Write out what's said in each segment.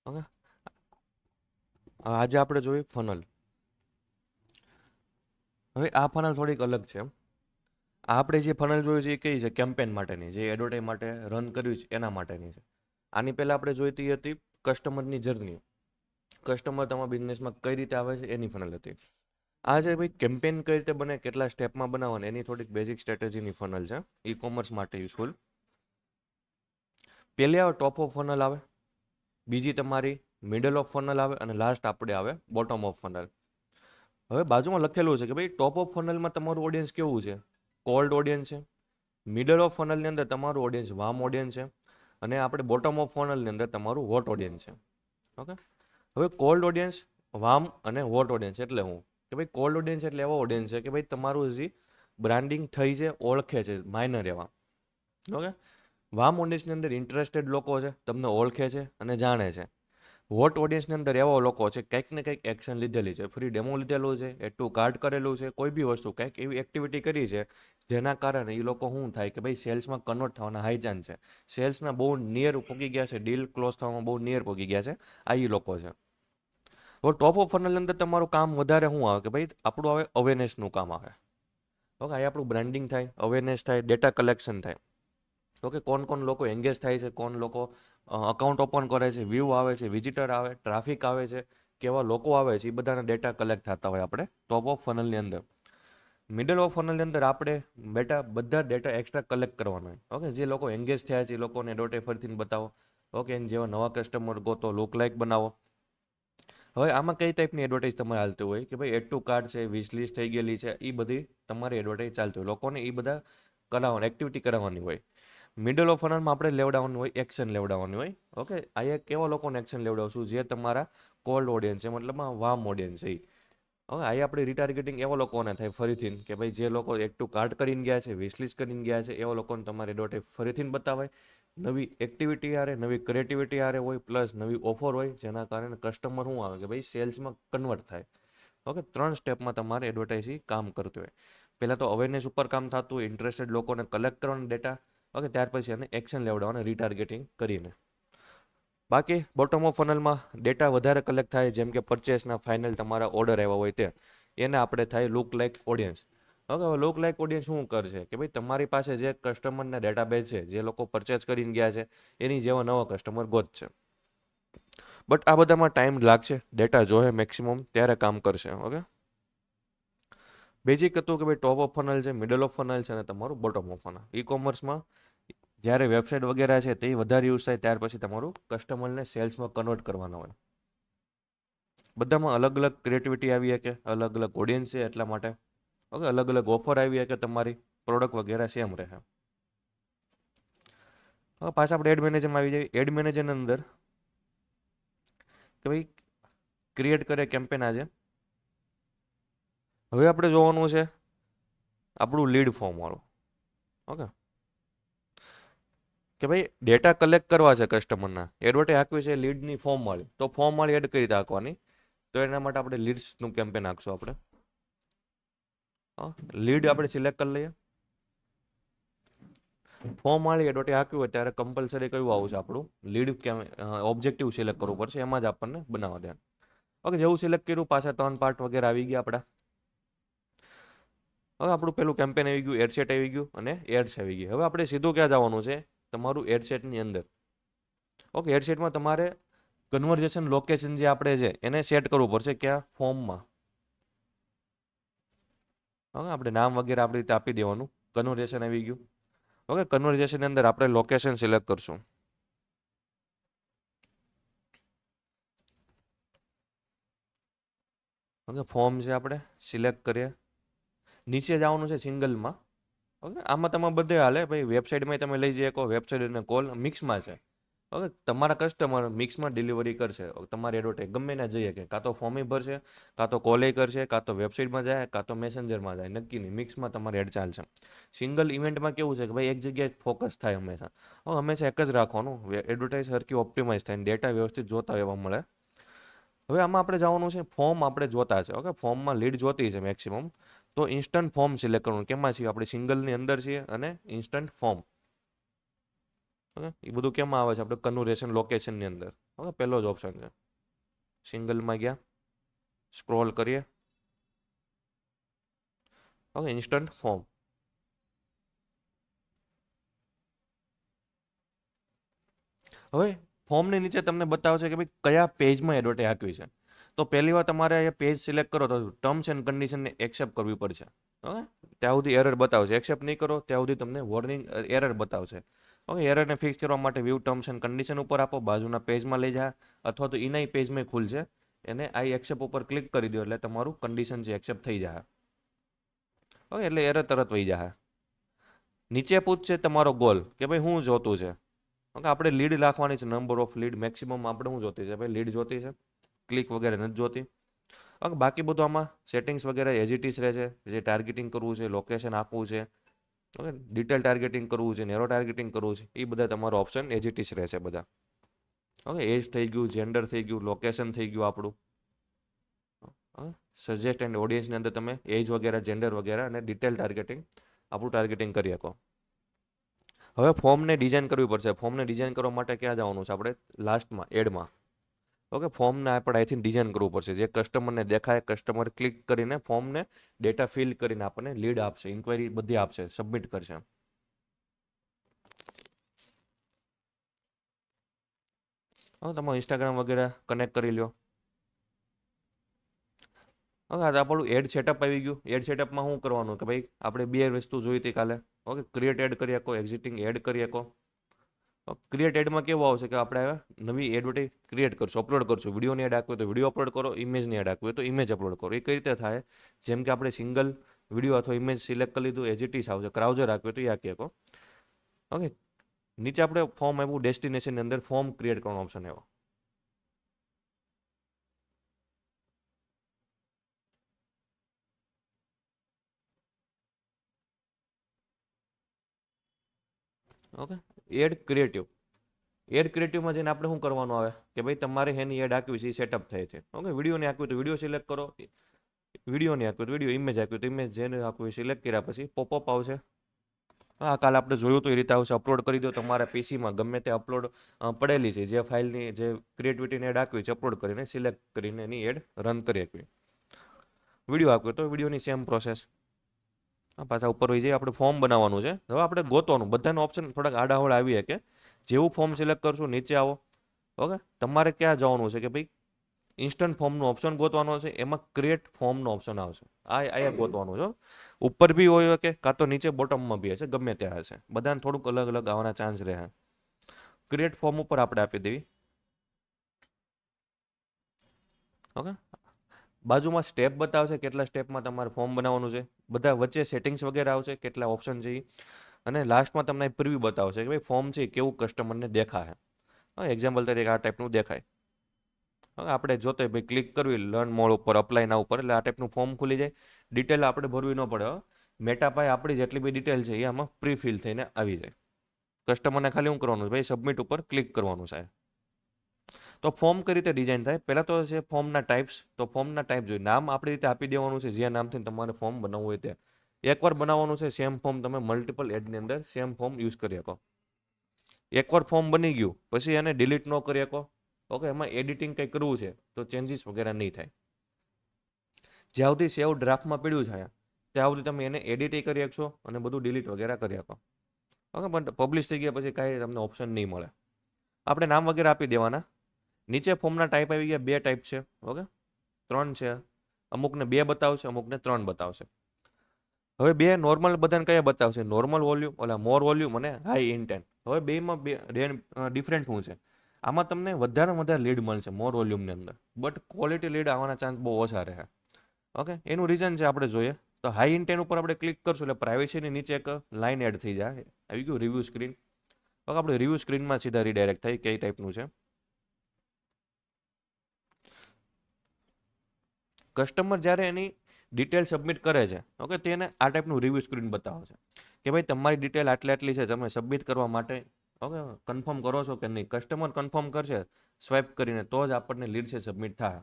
Okay, આજે આપણે જોઈએ ફનલ. હવે આ ફનલ થોડીક અલગ છે. આપણે જે ફનલ જોયું છે એ કઈ છે કેમ્પેન માટેની, જે એડવર્ટાઈઝ માટે રન કર્યું છે એના માટેની છે. આની પહેલાં આપણે જોઈતી હતી કસ્ટમરની જર્ની, કસ્ટમર તમારા બિઝનેસમાં કઈ રીતે આવે છે એની ફનલ હતી. આ જે ભાઈ કેમ્પેન કઈ રીતે બને, કેટલા સ્ટેપમાં બનાવવાની, એની થોડીક બેઝિક સ્ટ્રેટેજીની ફનલ છે, ઈ કોમર્સ માટે યુઝફુલ. પહેલી આવે ટોપ ઓફ ફનલ આવે, બીજી તમારી મિડલ ઓફ ફનલ આવે, અને લાસ્ટ આપણે આવે બોટમ ઓફ ફનલ. હવે બાજુમાં લખેલું છે કે ભાઈ ટોપ ઓફ ફનલમાં તમારું ઓડિયન્સ કેવું છે, કોલ્ડ ઓડિયન્સ છે. મિડલ ઓફ ફનલની અંદર તમારું ઓડિયન્સ વાર્મ ઓડિયન્સ છે, અને આપણે બોટમ ઓફ ફનલની અંદર તમારું વોટ ઓડિયન્સ છે. ઓકે, હવે કોલ્ડ ઓડિયન્સ, વાર્મ અને વોટ ઓડિયન્સ એટલે હું કે ભાઈ કોલ્ડ ઓડિયન્સ એટલે એવો ઓડિયન્સ છે કે ભાઈ તમારું હજી બ્રાન્ડિંગ થઈ છે, ઓળખે છે, માઇનર એવા. ઓકે, વાર્મ ઓડિયન્સની અંદર ઇન્ટરેસ્ટેડ લોકો છે, તમને ઓળખે છે અને જાણે છે. વોટ ઓડિયન્સની અંદર એવા લોકો છે કંઈક ને કંઈક એક્શન લીધેલી છે, ફ્રી ડેમો લીધેલું છે, એડ ટુ કાર્ટ કરેલું છે, કોઈ બી વસ્તુ કંઈક એવી એક્ટિવિટી કરી છે જેના કારણે એ લોકો શું થાય કે ભાઈ સેલ્સમાં કન્વર્ટ થવાના હાઈ ચાન્સ છે, સેલ્સના બહુ નિયર પહોંચી ગયા છે, ડીલ ક્લોઝ થવામાં બહુ નિયર પહોંચી ગયા છે, આ એ લોકો છે. હવે ટોપ ઓફ ફનલની અંદર તમારું કામ વધારે શું આવે કે ભાઈ આપણું આવે અવેરનેસનું કામ આવે. ઓકે, આ આપણું બ્રાન્ડિંગ થાય, અવેરનેસ થાય, ડેટા કલેક્શન થાય. ઓકે, કોણ લોકો એન્ગેજ થાય છે, કોણ લોકો અકાઉન્ટ ઓપન કરે છે, વ્યૂ આવે છે, વિઝિટર આવે, ટ્રાફિક આવે છે, કેવા લોકો આવે છે, એ બધાના ડેટા કલેક્ટ થતા હોય આપણે ટોપ ઓફ ફનલની અંદર. મિડલ ઓફ ફનલની અંદર આપણે બધા ડેટા એક્સ્ટ્રા કલેક્ટ કરવાનો હોય. ઓકે, જે લોકો એન્ગેજ થયા છે એ લોકોને એડવર્ટાઈઝ ફરીથી બતાવો. ઓકે, જેવા નવા કસ્ટમર ગોતો, લુક લાઇક બનાવો. હવે આમાં કઈ ટાઈપની એડવર્ટાઈઝ તમારે ચાલતી હોય કે ભાઈ એડ ટુ કાર્ટ છે, વિશ લિસ્ટ થઈ ગયેલી છે, એ બધી તમારી એડવર્ટાઈઝ ચાલતી હોય, લોકોને એ બધા કરાવવાની, એક્ટિવિટી કરાવવાની હોય. મિડલ ઓફ ફનલમાં આપણે લેવડાવવાનું હોય, એક્શન લેવડાવવાની હોય. ઓકે, આ એક કેવા લોકોને એક્શન લેવડાવશું જે તમારા કોલ્ડ ઓડિયન્સ છે, મતલબમાં વાર્મ ઓડિયન્સ છે. હવે આ આપણે રિટાર્ગેટિંગ એવા લોકોને થાય ફરીથી કે ભાઈ જે લોકો એક ટુ કાર્ટ કરીને ગયા છે, વિશલિસ્ટ કરીને ગયા છે, એવા લોકોને તમારે એડવર્ટાઈઝ ફરીથી બતાવાય. નવી એક્ટિવિટી આરે, નવી ક્રિએટિવિટી આરે હોય, પ્લસ નવી ઓફર હોય, જેના કારણે કસ્ટમર શું આવે કે ભાઈ સેલ્સમાં કન્વર્ટ થાય. ઓકે, 3 સ્ટેપમાં તમારે એડવર્ટાઇઝિંગ કામ કરતું હોય. પહેલાં તો અવેરનેસ ઉપર કામ થતું હોય, ઇન્ટરેસ્ટેડ લોકોને કલેક્ટ કરવાનો ડેટા. ઓકે, ત્યાર પછી એને એક્શન લેવડાવવાનું રિટાર્ગેટિંગ કરીને. બાકી બોટમ ઓફ ફનલમાં ડેટા વધારે કલેક્ટ થાય, જેમ કે પરચેસના ફાઇનલ તમારા ઓર્ડર આવ્યા હોય તે, એને આપણે થાય લુક લાઇક ઓડિયન્સ. ઓકે, હવે લુક લાઇક ઓડિયન્સ શું કરશે કે ભાઈ તમારી પાસે જે કસ્ટમરના ડેટાબેઝ છે, જે લોકો પરચેસ કરીને ગયા છે, એની જેવા નવા કસ્ટમર ગોતશે. બટ આ બધામાં ટાઈમ લાગશે, ડેટા જોહે મેક્સિમમ ત્યારે કામ કરશે. ઓકે, બેઝિક હતું કે ભાઈ ટોપ ઓફ ફનલ છે, મિડલ ઓફ ફનલ છે, અને તમારું બોટમ ઓફ ફનલ. ઈ કોમર્સમાં જ્યારે વેબસાઇટ વગેરે છે તે વધારે યુઝ થાય ત્યાર પછી તમારું કસ્ટમરને સેલ્સમાં કન્વર્ટ કરવાના હોય. બધામાં અલગ અલગ ક્રિએટિવિટી આવી શકે, અલગ અલગ ઓડિયન્સ છે એટલા માટે. ઓકે, અલગ અલગ ઓફર આવી શકે, તમારી પ્રોડક્ટ વગેરે સેમ રહે. હવે પાછા આપણે એડ મેનેજરમાં આવી જઈએ. એડ મેનેજરની અંદર કે ભાઈ ક્રિએટ કરે કેમ્પેન આજે. હવે આપણે જોવાનું છે આપણું લીડ ફોર્મ વાળું. ઓકે, કે ભાઈ ડેટા કલેક્ટ કરવા છે કસ્ટમરના, એડવર્ટાઈઝ આપવી છે લીડની ફોર્મ વાળી, તો ફોર્મ વાળી એડ કઈ રીતે આપવાની, તો એના માટે આપણે લીડ્સનું કેમ્પેન નાખશું. આપણે લીડ આપણે સિલેક્ટ કરી લઈએ. ફોર્મ વાળી એડવર્ટાઈઝ આપ્યું હોય ત્યારે કમ્પલસરી કયું આવશે આપણું લીડ ઓબ્જેક્ટિવ સિલેક્ટ કરવું પડશે, એમાં જ આપણને બનાવવા દે. ઓકે, જેવું સિલેક્ટ કર્યું પાછા 3 પાર્ટ વગેરે આવી ગયા આપણા. હવે આપણું પેલું કેમ્પેન આવી ગયું, એડસેટ આવી ગયું અને એડ્સ આવી ગઈ. હવે આપણે સીધું ક્યાં જવાનું છે, તમારું એડસેટની અંદર. ઓકે, એડસેટમાં તમારે કન્વર્ઝેશન લોકેશન જે આપણે છે એને સેટ કરવું પડશે, ક્યાં ફોર્મમાં. ઓકે, આપણે નામ વગેરે આપણી રીતે આપી દેવાનું. કન્વર્ઝેશન આવી ગયું. ઓકે, કન્વર્ઝેશનની અંદર આપણે લોકેશન સિલેક્ટ કરશું. ઓકે, ફોર્મ છે આપણે સિલેક્ટ કરીએ. નીચે જવાનું છે સિંગલમાં. ઓકે, આમાં તમે બધે હાલે ભાઈ, વેબસાઇટમાં તમે લઈ જઈએ કહો, વેબસાઇટ અને કોલ મિક્સમાં છે. ઓકે, તમારા કસ્ટમર મિક્સમાં ડિલિવરી કરશે. તમારી એડવર્ટાઈઝ ગમે ના જઈએ કે કાં તો ફોર્મ ભરશે, કાં તો કોલે કરશે, કાં તો વેબસાઇટમાં જાય, કાં તો મેસેન્જરમાં જાય, નક્કી નહીં, મિક્સમાં તમારે એડ ચાલશે. સિંગલ ઇવેન્ટમાં કેવું છે કે ભાઈ એક જગ્યાએ ફોકસ થાય હંમેશા. હંમેશા એક જ રાખવાનું, એડવર્ટાઈઝ સરખી ઓપ્ટિમાઇઝ થાય, ડેટા વ્યવસ્થિત જોતા એવા મળે. હવે આમાં આપણે જવાનું છે ફોર્મ આપણે જોતા છે. ઓકે, ફોર્મમાં લીડ જોતી છે મેક્સિમમ, તો ઇન્સ્ટન્ટ ફોર્મ સિલેક્ટ કરવાનું. કેમાં છીએ આપણે, સિંગલની અંદર છીએ અને ઇન્સ્ટન્ટ ફોર્મ. ઓકે, એ બધું કેમાં આવે છે? આપણે કન્વર્ઝેશન લોકેશનની અંદર. ઓકે, પહેલો જ ઓપ્શન છે. સિંગલમાં ગયા, સ્ક્રોલ કરીએ. Okay, instant form. હવે ફોર્મની નીચે તમને બતાવશે કે ભાઈ કયા પેજમાં એડવર્ટાઈઝ આપવી છે. તો પહેલી વાર તમારે એ પેજ સિલેક્ટ કરો તો ટર્મ્સ એન્ડ કન્ડિશનને એક્સેપ્ટ કરવી પડશે. ઓકે, ત્યાં સુધી એરર બતાવશે. એક્સેપ્ટ નહીં કરો ત્યાં સુધી તમને વોર્નિંગ એરર બતાવશે. ઓકે, એરરને ફિક્સ કરવા માટે વ્યૂ ટર્મ્સ એન્ડ કન્ડિશન ઉપર આપો, બાજુના પેજમાં લઈ જાય, અથવા તો એના પેજમાં ખુલશે. એને આઈ એક્સેપ્ટ ઉપર ક્લિક કરી દો એટલે તમારું કન્ડિશન જે એક્સેપ્ટ થઈ જાય. ઓકે, એટલે એરર તરત વહી જાય. નીચે પૂછશે તમારો ગોલ કે ભાઈ શું જોતું છે. ઓકે, આપણે લીડ રાખવાની છે, નંબર ઓફ લીડ મેક્સિમમ આપણે શું જોતી છે? ભાઈ લીડ જોતી છે, ક્લિક વગેરે નથી જોતી. ઓકે, બાકી બધું આમાં સેટિંગ્સ વગેરે એઝ ઇટ ઇઝ રહે છે. જે ટાર્ગેટિંગ કરવું છે, લોકેશન આપવું છે, ઓકે, ડિટેલ ટાર્ગેટિંગ કરવું છે, નેરો ટાર્ગેટિંગ કરવું છે, એ બધા તમારો ઓપ્શન એઝ ઇટ ઇઝ રહેશે બધા. ઓકે, એજ થઈ ગયું, જેન્ડર થઈ ગયું, લોકેશન થઈ ગયું આપણું. સજેસ્ટ એન્ડ ઓડિયન્સની અંદર તમે એજ વગેરે, જેન્ડર વગેરે અને ડિટેલ ટાર્ગેટિંગ આપણું ટાર્ગેટિંગ કરી શકો. હવે ફોર્મને ડિઝાઇન કરવી પડશે. ફોર્મને ડિઝાઇન કરવા માટે ક્યાં જવાનું છે? આપણે લાસ્ટમાં એડમાં. ઓકે, ફોર્મને આપણે આઈથી ડિઝાઇન કરવું પડશે જે કસ્ટમરને દેખાય. કસ્ટમર ક્લિક કરીને ફોર્મને ડેટા ફિલ કરીને આપણને લીડ આપશે, ઇન્ક્વાયરી બધી આપશે, સબમિટ કરશે. હવે તમારું ઇન્સ્ટાગ્રામ વગેરે કનેક્ટ કરી લો. ઓકે, આ આપણું એડ સેટઅપ આવી ગયું. એડ સેટઅપમાં શું કરવાનું કે ભાઈ આપણે બે વસ્તુ જોઈ હતી કાલે. ઓકે, ક્રિએટ એડ કરી શકો, એક્ઝિટિંગ એડ કરી શકો. ક્રિએટ એડમાં કેવું આવશે કે આપણે નવી એડવર્ટાઈઝ ક્રિએટ કરશું, અપલોડ કરશું. વિડીયોની એડ આપવી હોય તો વિડીયો અપલોડ કરો, ઇમેજની એડ આપવી હોય તો ઇમેજ અપલોડ કરો. એ કઈ રીતે થાય? જેમ કે આપણે સિંગલ વિડીયો અથવા ઇમેજ સિલેક્ટ કરી લીધું, એજીટીસ આવશે. ક્રાઉઝર રાખવી હોય તો એ આખી શકો. ઓકે, નીચે આપણે ફોર્મ આવ્યું, ડેસ્ટિનેશનની અંદર ફોર્મ ક્રિએટ કરવાનો ઓપ્શન આવ્યો. Okay, add creative. એડ ક્રિએટિવમાં જઈને આપણે શું કરવાનું આવે કે ભાઈ તમારે એની એડ આપવી છે, એ સેટઅપ થાય છે. ઓકે, વિડીયોને આપવી તો વિડીયો સિલેક્ટ કરો, વિડીયોની આપવી તો વિડીયો, ઇમેજ આપવી તો ઇમેજ, જેને આપવું સિલેક્ટ કર્યા પછી પોપઅપ આવશે. હા, કાલે આપણે જોયું તો એ રીતે આવશે. અપલોડ કરી દો તમારા પીસીમાં, ગમે તે અપલોડ પડેલી છે, જે ફાઇલની જે ક્રિએટિવિટીની એડ આપવી છે, અપલોડ કરીને સિલેક્ટ કરીને એની એડ રન કરી આપવી. વિડીયો આપવી તો વિડીયોની સેમ પ્રોસેસ. પાછા ઉપર હોય જાય. આપણે ફોર્મ બનાવવાનું છે. હવે આપણે ગોતવાનું, બધાનો ઓપ્શન થોડાક આડાવડ આવીએ કે જેવું ફોર્મ સિલેક્ટ કરશું નીચે આવો. ઓકે, તમારે ક્યાં જવાનું છે કે ભાઈ ઇન્સ્ટન્ટ ફોર્મનું ઓપ્શન ગોતવાનો છે. એમાં ક્રિએટ ફોર્મનો ઓપ્શન આવશે. આ ગોતવાનું છે. ઉપર બી હોય કે કાં તો નીચે બોટમમાં બી હશે, ગમે ત્યાં હશે. બધાને થોડુંક અલગ અલગ આવવાના ચાન્સ રહે. ક્રિએટ ફોર્મ ઉપર આપણે આપી દેવી. ઓકે, બાજુમાં સ્ટેપ બતાવશે, કેટલા સ્ટેપમાં તમારે ફોર્મ બનાવવાનું છે. બધા વચ્ચે સેટિંગ્સ વગેરે આવશે, કેટલા ઓપ્શન છે. અને લાસ્ટમાં તમને પ્રિવ્યુ બતાવશે કે ભાઈ ફોર્મ છે કેવું કસ્ટમરને દેખાય. એક્ઝામ્પલ તરીકે આ ટાઈપનું દેખાય. હવે આપણે જોતે ભાઈ ક્લિક કરવી લર્ન મોડ ઉપર, અપ્લાય ના ઉપર, એટલે આ ટાઈપનું ફોર્મ ખુલી જાય. ડિટેલ આપણે ભરવી ન પડે. મેટા પાય આપણી જેટલી બી ડિટેલ છે એ આમાં પ્રી ફિલ થઈને આવી જાય. કસ્ટમરને ખાલી શું કરવાનું છે? ભાઈ સબમિટ ઉપર ક્લિક કરવાનું છે. તો ફોર્મ કઈ રીતે ડિઝાઇન થાય? પહેલાં તો છે ફોર્મના ટાઈપ્સ. તો ફોર્મના ટાઈપ જોઈએ, નામ આપણી રીતે આપી દેવાનું છે જે નામથી તમારે ફોર્મ બનાવવું હોય તે. એકવાર બનાવવાનું છે. સેમ ફોર્મ તમે મલ્ટિપલ એડની અંદર સેમ ફોર્મ યુઝ કરી શકો. એકવાર ફોર્મ બની ગયું પછી એને ડિલીટ ન કરી શકો. ઓકે, એમાં એડિટિંગ કંઈ કરવું છે તો ચેન્જીસ વગેરે નહીં થાય. જ્યાં સુધી સેવ ડ્રાફ્ટમાં પડ્યું છે ત્યાં સુધી તમે એને એડિટ કરી શકશો અને બધું ડિલીટ વગેરે કરી શકો. ઓકે, પણ પબ્લિશ થઈ ગયા પછી કાંઈ તમને ઓપ્શન નહીં મળે. આપણે નામ વગેરે આપી દેવાના. નીચે ફોર્મના ટાઈપ આવી ગયા. બે ટાઈપ છે. ઓકે, ત્રણ છે. અમુકને બે બતાવશે, અમુકને ત્રણ બતાવશે. હવે બે નોર્મલ બધાને કયા બતાવશે? નોર્મલ વોલ્યુમ, ઓલા મોર વોલ્યુમ અને હાઈ ઇન્ટેન્ટ. હવે બેમાં બે ડિફરન્ટ શું છે? આમાં તમને વધારે લીડ મળશે મોર વોલ્યુમની અંદર, બટ ક્વોલિટી લીડ આવવાના ચાન્સ બહુ ઓછા રહે. ઓકે, એનું રીઝન છે આપણે જોઈએ તો હાઈ ઇન્ટેન્ટ ઉપર આપણે ક્લિક કરશું એટલે પ્રાઇવેસીની નીચે એક લાઇન એડ થઈ જાય. આવી ગયું રિવ્યૂ સ્ક્રીન. ઓકે, આપણે રિવ્યૂ સ્ક્રીનમાં સીધા રીડાયરેક્ટ થાય કઈ ટાઈપનું છે. કસ્ટમર જ્યારે એની ડિટેલ સબમિટ કરે છે, ઓકે, તેને આ ટાઈપનું રિવ્યૂ સ્ક્રીન બતાવે છે કે ભાઈ તમારી ડિટેલ આટલી છે, તમે સબમિટ કરવા માટે ઓકે કન્ફર્મ કરો છો કે નહીં. કસ્ટમર કન્ફર્મ કરશે સ્વાઇપ કરીને તો જ આપણને લીડ છે સબમિટ થાય.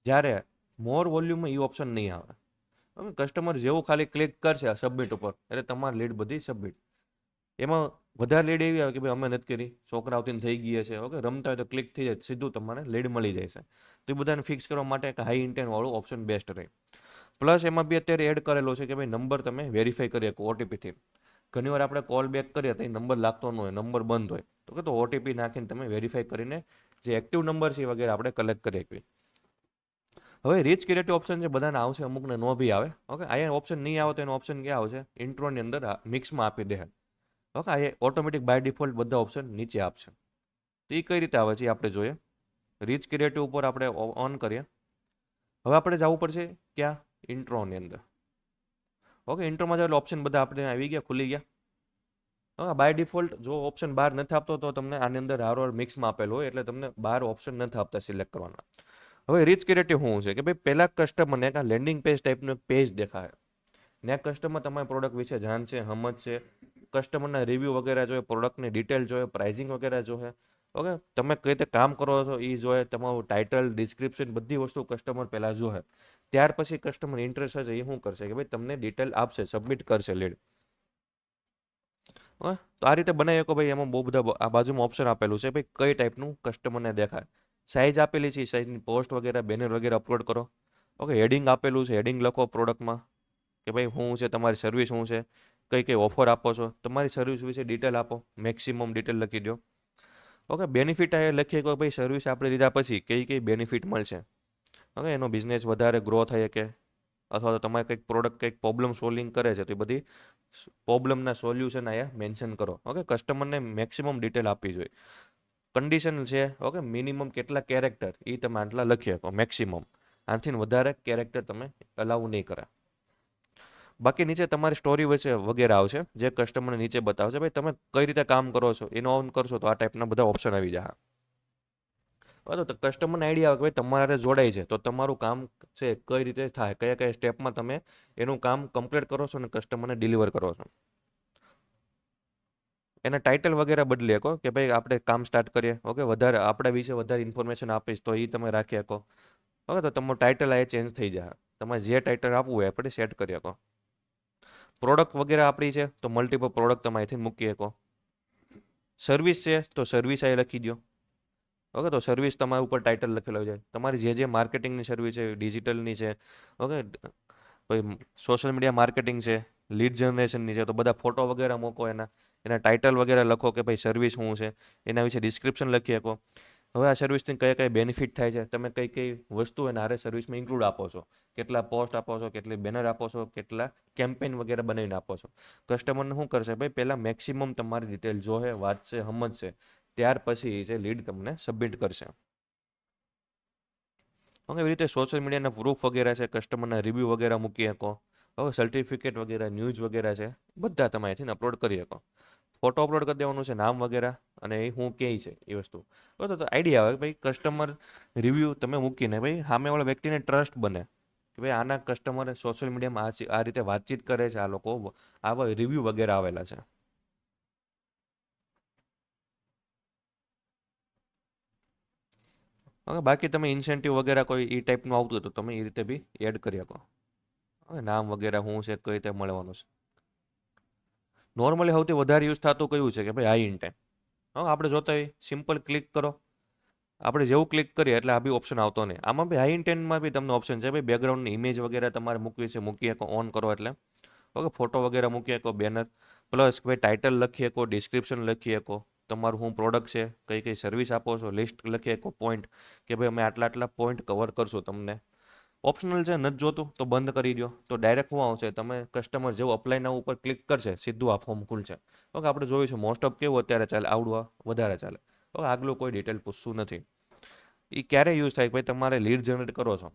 જ્યારે મોર વોલ્યુમમાં એ ઓપ્શન નહીં આવે. હવે કસ્ટમર જેવું ખાલી ક્લિક કરશે સબમિટ ઉપર એટલે તમારી લીડ બધી સબમિટ. એમાં વધારે લીડ એવી આવે કે ભાઈ અમે નથી કરી, છોકરાઓથી થઈ ગઈ છે, ઓકે, રમતા હોય તો ક્લિક થઈ જાય, સીધું તમારે લીડ મળી જાય છે. તો એ બધાને ફિક્સ કરવા માટે એક હાઈ ઇન્ટેન્ટ વાળું ઓપ્શન બેસ્ટ રહે. પ્લસ એમાં બી અત્યારે એડ કરેલો છે કે ભાઈ નંબર તમે વેરીફાઈ કરી શકો ઓટીપીથી. ઘણીવાર આપણે કોલ બેક કરીએ તો એ નંબર લાગતો ન હોય, નંબર બંધ હોય, તો કે તો ઓટીપી નાખીને તમે વેરીફાઈ કરીને જે એક્ટિવ નંબર છે એ વગેરે આપણે કલેક્ટ કરી શકીએ. હવે રીચ ક્રિએટિવ ઓપ્શન છે બધાને આવશે, અમુકને નો બી આવે. ઓકે, અહીંયા ઓપ્શન નહીં આવે તો એનો ઓપ્શન ક્યાં આવશે? ઇન્ટ્રોની અંદર મિક્સમાં આપી દે. ઓકે, આ ઓટોમેટિક બાય ડિફોલ્ટ બધા ઓપ્શન નીચે આપશે. તો એ કઈ રીતે આવે છે એ આપણે જોઈએ. રીચ ક્રિએટિવ ઉપર આપણે ઓન કરીએ. હવે આપણે જવું પડશે ક્યાં? ઇન્ટ્રોની અંદર. ઓકે, ઇન્ટ્રોમાં જાવ ઓપ્શન બધા આપણે આવી ગયા, ખુલી ગયા. હા, બાય ડિફોલ્ટ જો ઓપ્શન બહાર નથી આપતો તો તમને આની અંદર હારો મિક્સમાં આપેલો હોય, એટલે તમને બહાર ઓપ્શન નથી આપતા સિલેક્ટ કરવાના. હવે રીચ ક્રિએટિવ શું છે કે ભાઈ પહેલા કસ્ટમરને એક લેન્ડિંગ પેજ ટાઈપનું એક પેજ દેખાય ને, કસ્ટમર તમારી પ્રોડક્ટ વિશે જાણશે, સમજશે, કસ્ટમરના રિવ્યૂ વગેરે જોઈએ, પ્રોડક્ટની ડિટેલ જોઈએ, પ્રાઇઝિંગ વગેરે જોઈએ. ઓકે, તમે કઈ રીતે કામ કરો છો એ જોઈએ, તમારું ટાઇટલ, ડિસ્ક્રિપ્શન, બધી વસ્તુ કસ્ટમર પહેલાં જોશે. ત્યાર પછી કસ્ટમર ઇન્ટરેસ્ટ હશે એ શું કરશે કે ભાઈ તમને ડિટેલ આપશે, સબમિટ કરશે લીડ. તો આ રીતે બનાવી શકો ભાઈ. એમાં બહુ બધા આ બાજુમાં ઓપ્શન આપેલું છે ભાઈ કઈ ટાઈપનું કસ્ટમરને દેખાય. સાઇઝ આપેલી છે, સાઇઝની પોસ્ટ વગેરે, બેનર વગેરે અપલોડ કરો. ઓકે, હેડિંગ આપેલું છે, હેડિંગ લખો પ્રોડક્ટમાં કે ભાઈ શું છે તમારી સર્વિસ, શું છે, કઈ કઈ ઓફર આપો છો, તમારી સર્વિસ વિશે ડિટેલ આપો, મેક્સિમમ ડિટેલ લખી દો. ઓકે, બેનિફિટ આ લખીએ કે ભાઈ સર્વિસ આપણે લીધા પછી કઈ કઈ બેનિફિટ મળશે. ઓકે, એનો બિઝનેસ વધારે ગ્રો થાય કે, અથવા તો તમારે કંઈક પ્રોડક્ટ કંઈક પ્રોબ્લેમ સોલ્વિંગ કરે છે તો એ બધી પ્રોબ્લેમના સોલ્યુશન અહીંયા મેન્શન કરો. ઓકે, કસ્ટમરને મેક્સિમમ ડિટેલ આપવી જોઈએ. કન્ડિશન છે, ઓકે, મિનિમમ કેટલા કેરેક્ટર એ તમે આટલા લખી શકો, મેક્સિમમ. આનાથી વધારે કેરેક્ટર તમે અલાઉ નહીં કરે. બાકી નીચે તમારી સ્ટોરી વચ્ચે વગેરે આવશે જે કસ્ટમરને નીચે બતાવશે ભાઈ તમે કઈ રીતે કામ કરો છો. એનો ઓન કરશો તો આ ટાઈપના બધા ઓપ્શન આવી જાય. તો કસ્ટમરને આઈડિયા આવે કે ભાઈ તમારે જોડાય છે તો તમારું કામ છે કઈ રીતે થાય, કયા કયા સ્ટેપમાં તમે એનું કામ કમ્પ્લીટ કરો છો અને કસ્ટમરને ડિલિવર કરો છો. એના ટાઇટલ વગેરે બદલી શકો કે ભાઈ આપણે કામ સ્ટાર્ટ કરીએ. ઓકે, વધારે આપણા વિશે વધારે ઇન્ફોર્મેશન આપીશ તો એ તમે રાખી શકો. ઓકે, તો તમારું ટાઇટલ આ ચેન્જ થઈ જાય. તમારે જે ટાઇટલ આપવું હોય આપણે સેટ કરી શકો. પ્રોડક્ટ વગેરે આપણી છે તો મલ્ટિપલ પ્રોડક્ટ તમે અહીંથી મૂકી શકો. સર્વિસ છે તો સર્વિસ અહીં લખી દો. ઓકે, તો સર્વિસ તમારા ઉપર ટાઇટલ લખેલો છે. તમારી જે માર્કેટિંગની સર્વિસ છે, ડિજિટલની છે, ઓકે, પછી સોશિયલ મીડિયા માર્કેટિંગ છે, લીડ જનરેશનની છે, તો બધા ફોટો વગેરે મૂકો, એના ટાઇટલ વગેરે લખો કે ભાઈ સર્વિસ શું છે, એના વિશે ડિસ્ક્રિપ્શન લખી શકો. હવે આ સર્વિસથી કયા કઈ બેનિફિટ થાય છે, તમે કઈ કઈ વસ્તુ એના આરે સર્વિસમાં ઇન્ક્લુડ આપો છો, કેટલા પોસ્ટ આપો છો, કેટલી બેનર આપો છો, કેટલા કેમ્પેન વગેરે બનાવીને આપો છો. કસ્ટમરને શું કરશે ભાઈ પહેલાં મેક્સિમમ તમારી ડિટેલ જોશે, વાંચશે, સમજશે, ત્યાર પછી જે લીડ તમને સબમિટ કરશે. ઓકે, એવી રીતે સોશિયલ મીડિયાના પ્રૂફ વગેરે છે, કસ્ટમરના રિવ્યૂ વગેરે મૂકી શકો. હવે સર્ટિફિકેટ વગેરે, ન્યૂઝ વગેરે છે, બધા તમે અહીંથી અપલોડ કરી શકો. ફોટો અપલોડ કરી દેવાનું છે, નામ વગેરે, અને એ હું કહે છે એ વસ્તુ. તો આઈડિયા આવે કે ભાઈ કસ્ટમર રિવ્યૂ તમે મૂકીને ભાઈ સામેવાળા વ્યક્તિને ટ્રસ્ટ બને કે ભાઈ આના કસ્ટમર સોશિયલ મીડિયામાં આ રીતે વાતચીત કરે છે, આ લોકો આવા રિવ્યૂ વગેરે આવેલા છે. હવે બાકી તમે ઇન્સેન્ટિવ વગેરે કોઈ એ ટાઈપનું આવતું હોય તો તમે એ રીતે બી એડ કરી શકો. હવે નામ વગેરે શું છે, કઈ રીતે મળવાનું છે. નોર્મલી સૌથી વધારે યુઝ થતું કયું છે કે ભાઈ હાઈ ઇન્ટેન્ટ. હા, આપણે જોતા હોય સિમ્પલ ક્લિક કરો, આપણે જેવું ક્લિક કરીએ એટલે આ બી ઓપ્શન આવતો નહીં. આમાં બી હાઈ ઇન્ટેન્ટમાં બી તમને ઓપ્શન છે ભાઈ બેકગ્રાઉન્ડની ઇમેજ વગેરે તમારે મૂકવી છે, મૂકી શકો ઓન કરો એટલે. ઓકે, ફોટો વગેરે મૂકી શકો, બેનર, પ્લસ ભાઈ ટાઇટલ લખી શકો, ડિસ્ક્રિપ્શન લખી શકો, તમારું શું પ્રોડક્ટ છે, કઈ કઈ સર્વિસ આપો છો, લિસ્ટ લખી શકો, પોઈન્ટ કે ભાઈ અમે આટલા આટલા પોઈન્ટ કવર કરશું તમને. ઓપ્શનલ છે, નથી જોતું તો બંધ કરી દો. તો ડાયરેક્ટ શું આવશે, તમે કસ્ટમર જેવું અપ્લાયના ઉપર ક્લિક કરશે સીધું આ ફોર્મ ખુલશે. ઓકે, આપણે જોયું છે મોસ્ટ ઓફ કેવું અત્યારે ચાલે, આવડવા વધારે ચાલે. ઓકે, આગલું કોઈ ડિટેલ પૂછતું નથી. એ ક્યારે યુઝ થાય ભાઈ તમારે લીડ જનરેટ કરો છો,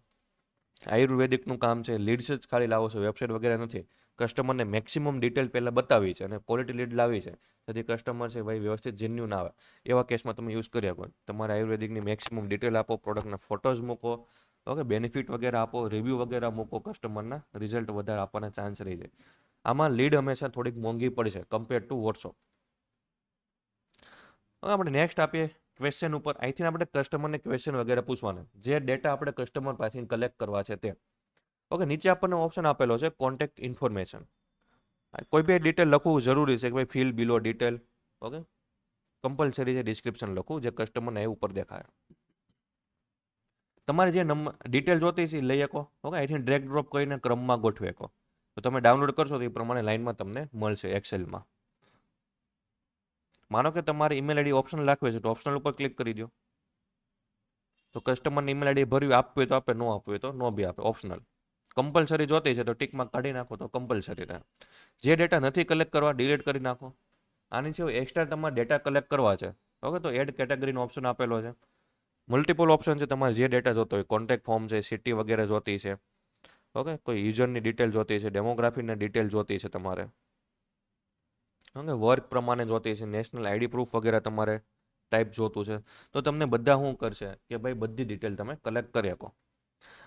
આયુર્વેદિકનું કામ છે, લીડ્સ જ ખાલી લાવો છો, વેબસાઇટ વગેરે નથી. કસ્ટમરને મેક્સિમમ ડિટેલ પહેલાં બતાવી છે અને ક્વોલિટી લીડ લાવી છે, જેથી કસ્ટમર છે ભાઈ વ્યવસ્થિત જેન્યુન આવે. એવા કેસમાં તમે યુઝ કરી શકો. તમારે આયુર્વેદિકની મેક્સિમમ ડિટેલ આપો, પ્રોડક્ટના ફોટોઝ મૂકો, ઓકે, બેનિફિટ વગેરે આપો, રિવ્યૂ વગેરે મૂકો, કસ્ટમરના રિઝલ્ટ વધારે આપવાના ચાન્સ રહી જાય. આમાં લીડ હંમેશા થોડીક મોંઘી પડશે કમ્પેર ટુ વોટ્સઅપ. હવે આપણે નેક્સ્ટ આપીએ ક્વેશ્ચન ઉપર. અહીંથી આપણે કસ્ટમરને ક્વેશ્ચન વગેરે પૂછવાના, જે ડેટા આપણે કસ્ટમર પાસેથી કલેક્ટ કરવા છે તે. ઓકે, નીચે આપણને ઓપ્શન આપેલો છે કોન્ટેક્ટ ઇન્ફોર્મેશન. કોઈ બી ડિટેલ લખવું જરૂરી છે કે ભાઈ ફિલ બિલો ડિટેલ. ઓકે, કમ્પલસરી છે ડિસ્ક્રિપ્શન લખવું જે કસ્ટમરને એ ઉપર દેખાય. તમારે જે નંબર ડિટેલ જોતી છે એ લઈ શકો. ઓકે, અહીંથી ડ્રેગ ડ્રોપ કરીને ક્રમમાં ગોઠવી શકો. તો તમે ડાઉનલોડ કરશો તો એ પ્રમાણે લાઈનમાં તમને મળશે એક્સેલમાં. માનો કે તમારે ઈમેલ આઈડી ઓપ્શનલ રાખવી છે તો ઓપ્શનલ ઉપર ક્લિક કરી દો. તો કસ્ટમરને ઈમેલ આઈડી ભરવી આપવી હોય તો આપે, ન આપવી હોય તો ન બી આપે, ઓપ્શનલ. કમ્પલસરી જોતી છે તો ટિકમાં કાઢી નાખો તો કમ્પલસરી રહે. જે ડેટા નથી કલેક્ટ કરવા ડિલીટ કરી નાખો. આની છે એક્સ્ટ્રા તમારે ડેટા કલેક્ટ કરવા છે, ઓકે, તો એડ કેટેગરીનો ઓપ્શન આપેલો છે. મલ્ટિપલ ઓપ્શન છે, તમારે જે ડેટા જોતો હોય, કોન્ટેક્ટ ફોર્મ છે, સિટી વગેરે જોતી છે, ઓકે, કોઈ યુઝરની ડિટેલ જોતી છે, ડેમોગ્રાફીની ડિટેલ જોતી છે તમારે, ઓકે, વર્ક પ્રમાણે જોતી છે, નેશનલ આઈડી પ્રૂફ વગેરે તમારે ટાઈપ જોતું છે, તો તમને બધા શું કરશે કે ભાઈ બધી ડિટેલ તમે કલેક્ટ કરી શકો.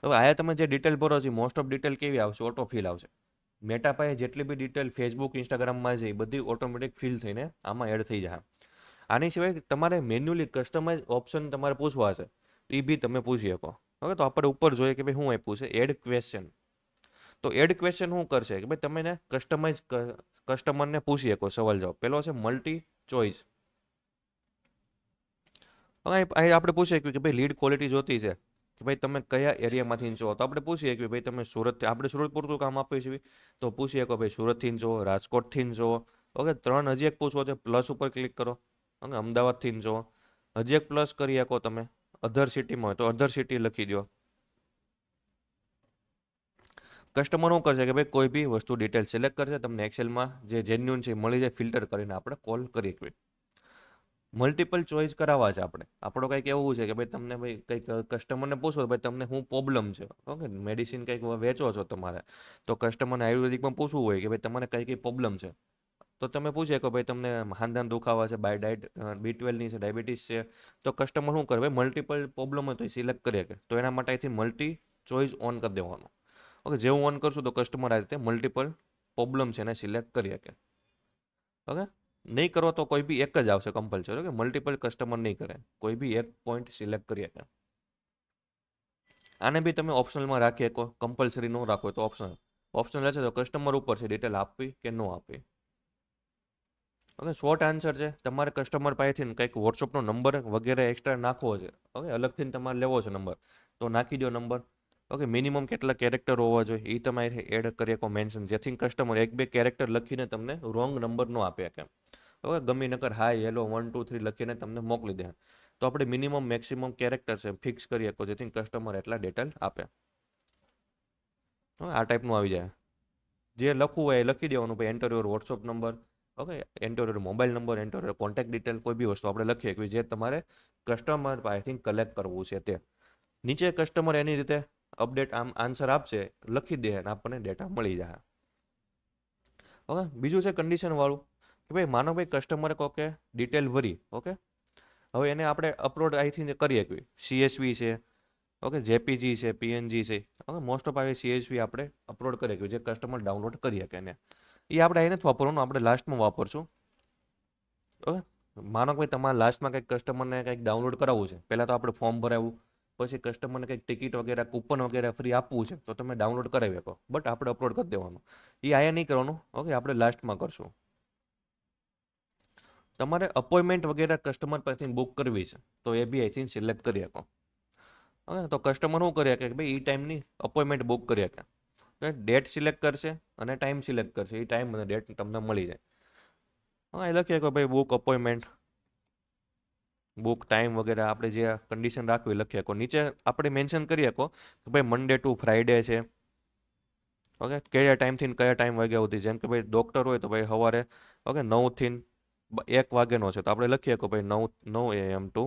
હવે આયા તમે જે ડિટેલ ભરો છો મોસ્ટ ઓફ ડિટેલ કેવી આવશે? ઓટો ફિલ આવશે. મેટા પાસે જેટલી બી ડિટેલ ફેસબુક ઇન્સ્ટાગ્રામમાં છે એ બધી ઓટોમેટિક ફિલ થઈને આમાં એડ થઈ જાય. આની સિવાય તમારે મેન્યુઅલી કસ્ટમાઇઝ ઓપ્શન તમારે પૂછવા હશે તો એ બી તમે પૂછી શકો. હવે તો આપણે ઉપર જોઈએ કે ભાઈ શું આપ્યું છે, એડ ક્વેશ્ચન. તો એડ ક્વેશ્ચન શું કરશે કે ભાઈ તમે કસ્ટમાઇઝ કસ્ટમરને પૂછી શકો સવાલ જવાબ. પેલો છે મલ્ટી ચોઇસ. અહીં આપણે પૂછી શકીએ કે ભાઈ લીડ ક્વોલિટી જોતી છે કે ભાઈ તમે કયા એરિયામાંથી છો, તો આપણે પૂછીએ કે ભાઈ તમે સુરત, આપણે સુરત પૂરતું કામ આપીએ છીએ તો પૂછીએ કે ભાઈ સુરતથી છો, રાજકોટથી છો, ઓકે. હજી એક પૂછવો છે, પ્લસ ઉપર ક્લિક કરો, ઓકે, અમદાવાદથી છો. હજી એક પ્લસ કરી શકો તમે, અધર સિટીમાં હોય તો અધર સિટી લખી દો. કસ્ટમર શું કરશે કે ભાઈ કોઈ બી વસ્તુ ડિટેલ સિલેક્ટ કરશે, તમને એક્સેલમાં જે જેન્યુન છે મળી જાય, ફિલ્ટર કરીને આપણે કોલ કરી શકીએ. મલ્ટિપલ ચોઇસ કરાવવા છે આપણે. આપણો કંઈક એવું છે કે ભાઈ તમને ભાઈ કંઈક કસ્ટમરને પૂછો ભાઈ તમને શું પ્રોબ્લેમ છે, ઓકે, મેડિસિન કંઈક વેચો છો તમારે, તો કસ્ટમરને આયુર્વેદિકમાં પૂછવું હોય કે ભાઈ તમારે કઈ કઈ પ્રોબ્લેમ છે, તો તમે પૂછે કે ભાઈ તમને હાંધાના દુખાવા છે, B12ની છે, ડાયાબિટીસ છે, તો કસ્ટમર શું કરે ભાઈ મલ્ટિપલ પ્રોબ્લેમ હોય તો એ સિલેક્ટ કરી શકે. તો એના માટે અહીંથી મલ્ટી ચોઇસ ઓન કરી દેવાનું. ઓકે, જેવું ઓન કરશું તો કસ્ટમર આ રીતે મલ્ટિપલ પ્રોબ્લેમ છે એને સિલેક્ટ કરી શકે. ઓકે, નહીં કરો તો કોઈ બી એક જ આવશે કમ્પલસરી, ઓકે, મલ્ટિપલ કસ્ટમર નહીં કરે, કોઈ બી એક પોઈન્ટ સિલેક્ટ કરી શકે. આને બી તમે ઓપ્શનલમાં રાખી શકો, કમ્પલસરી ન રાખો તો ઓપ્શનલ રહેશે તો કસ્ટમર ઉપર છે ડિટેલ આપવી કે ન આપવી. ઓકે, શોર્ટ આન્સર છે, તમારે કસ્ટમર પાસેથી કંઈક વોટ્સઅપનો નંબર વગેરે એક્સ્ટ્રા નાખવો છે, ઓકે, અલગથી તમારે લેવો છે નંબર, તો નાખી દો નંબર. ઓકે, મિનિમમ કેટલા કેરેક્ટર હોવા જોઈએ એ તમે એડ કરી શકો મેન્શન, જેથી કસ્ટમર એક બે કેરેક્ટર લખીને તમને રોંગ નંબર ન આપે કે, ઓકે, ગમે નકર હાય હેલો 1 2 3 લખીને તમને મોકલી દે. તો આપણે મિનિમમ મેક્સિમમ કેરેક્ટર છે ફિક્સ કરી શકો જેથી કસ્ટમર એટલા ડિટેલ આપે. આ ટાઈપનું આવી જાય. જે લખવું હોય એ લખી દેવાનું, ભાઈ enter your WhatsApp number, okay, enter your mobile number, enter your contact detail, કોઈ બી વસ્તુ આપણે લખીએ કે જે તમારે કસ્ટમર પાસેથી કલેક્ટ કરવું છે તે. નીચે કસ્ટમર એની રીતે અપડેટ આન્સર આપશે, લખી દે અને આપણને ડેટા મળી જાય. ઓકે, બીજું છે કન્ડિશન વાળું કે ભાઈ માનો ભાઈ કસ્ટમરે કહો કે ડિટેલ ભરી, ઓકે, હવે એને આપણે અપલોડ અહીંથી કરી શકીએ. CSV છે, ઓકે, JPG છે, PNG છે, ઓકે, મોસ્ટ ઓફ આવી CSV આપણે અપલોડ કરી શકીએ જે કસ્ટમર ડાઉનલોડ કરી શકે એને. એ આપણે અહીં નથી વાપરવાનું, આપણે લાસ્ટમાં વાપરશું. ઓકે, માનો કે ભાઈ તમારે લાસ્ટમાં કંઈક કસ્ટમરને કંઈક ડાઉનલોડ કરાવવું છે, પહેલાં તો આપણે ફોર્મ ભરાવવું, પછી કસ્ટમરને કંઈક ટિકિટ વગેરે કૂપન વગેરે ફ્રી આપવું છે તો તમે ડાઉનલોડ કરાવી શકો, બટ આપણે અપલોડ કરી દેવાનું. એ આયા નહીં કરવાનું, ઓકે, આપણે લાસ્ટમાં કરશું. તમારે અપોઇન્ટમેન્ટ વગેરે કસ્ટમર પાસેથી બુક કરવી છે તો એ બી અહીંથી સિલેક્ટ કરી શકો. ઓકે, તો કસ્ટમર શું કરે કે ભાઈ એ ટાઈમની અપોઇન્ટમેન્ટ બુક કરી શકે. ડેટ સિલેક્ટ કરશે અને ટાઈમ સિલેક્ટ કરશે, એ ટાઈમ અને ડેટ તમને મળી જાય. હા, એ લખીએ કે ભાઈ બુક અપોઇન્ટમેન્ટ, બુક ટાઈમ વગેરે આપણે જે કન્ડિશન રાખવી લખી શકો. નીચે આપણે મેન્શન કરી શકો કે ભાઈ મંડે ટુ ફ્રાઈડે છે, ઓકે, કયા ટાઈમથી કયા ટાઈમ વાગ્યા સુધી. જેમ કે ભાઈ ડૉક્ટર હોય તો ભાઈ સવારે, ઓકે, 9 થી 1 વાગ્યાનો છે તો આપણે લખીએ કે ભાઈ 9 AM ટુ,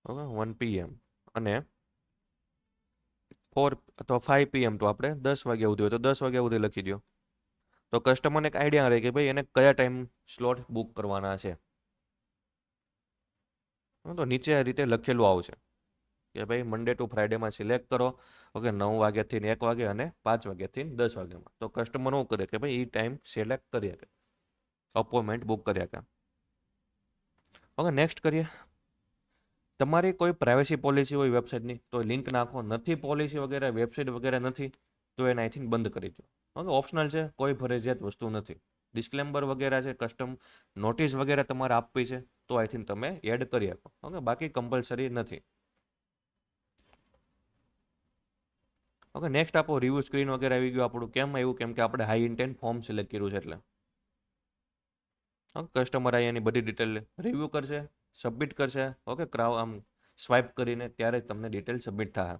ઓકે, 1 PM, અને 4 અથવા 5 PM તો આપણે 10 વાગ્યા સુધી હોય તો 10 વાગ્યા સુધી લખી દો. તો કસ્ટમરને એક આઈડિયા રહે કે ભાઈ એને કયા ટાઈમ સ્લોટ બુક કરવાના છે. તો નીચે આ રીતે લખેલું આવશે કે ભાઈ મંડે ટુ ફ્રાઈડેમાં સિલેક્ટ કરો, ઓકે, 9 વાગ્યાથી 1 વાગે અને 5 વાગ્યાથી 10 વાગ્યામાં. તો કસ્ટમર શું કરે કે ભાઈ એ ટાઈમ સિલેક્ટ કરી શકે, અપોઇન્ટમેન્ટ બુક કરી શકે. ઓકે, નેક્સ્ટ કરીએ. તમારી કોઈ પ્રાઇવસી પોલિસી હોય વેબસાઇટની તો લિંક નાખો, નથી પોલિસી વગેરે વેબસાઇટ વગેરે નથી તો એને આઈ થિંક બંધ કરી દો. ઓકે, ઓપ્શનલ છે, કોઈ ફરજિયાત વસ્તુ નથી. ડિસ્ક્લેમ્બર વગેરે છે, કસ્ટમ નોટિસ વગેરે તમારે આપવી છે તો આઈ થિંક તમે એડ કરી શકો. ઓકે, બાકી કમ્પલસરી નથી. ઓકે, નેક્સ્ટ આપો રિવ્યુ સ્ક્રીન વગેરે આવી ગયું આપણું. કેમ આવ્યું? કેમ કે આપણે હાઈ ઇન્ટેન્ટ ફોર્મ સિલેક્ટ કર્યું છે એટલે. કસ્ટમર આવી એની બધી ડિટેલ રિવ્યુ કરશે, સબમિટ કરશે. ઓકે, આમ સ્વાઇપ કરીને ત્યારે તમને ડિટેલ સબમિટ થાય.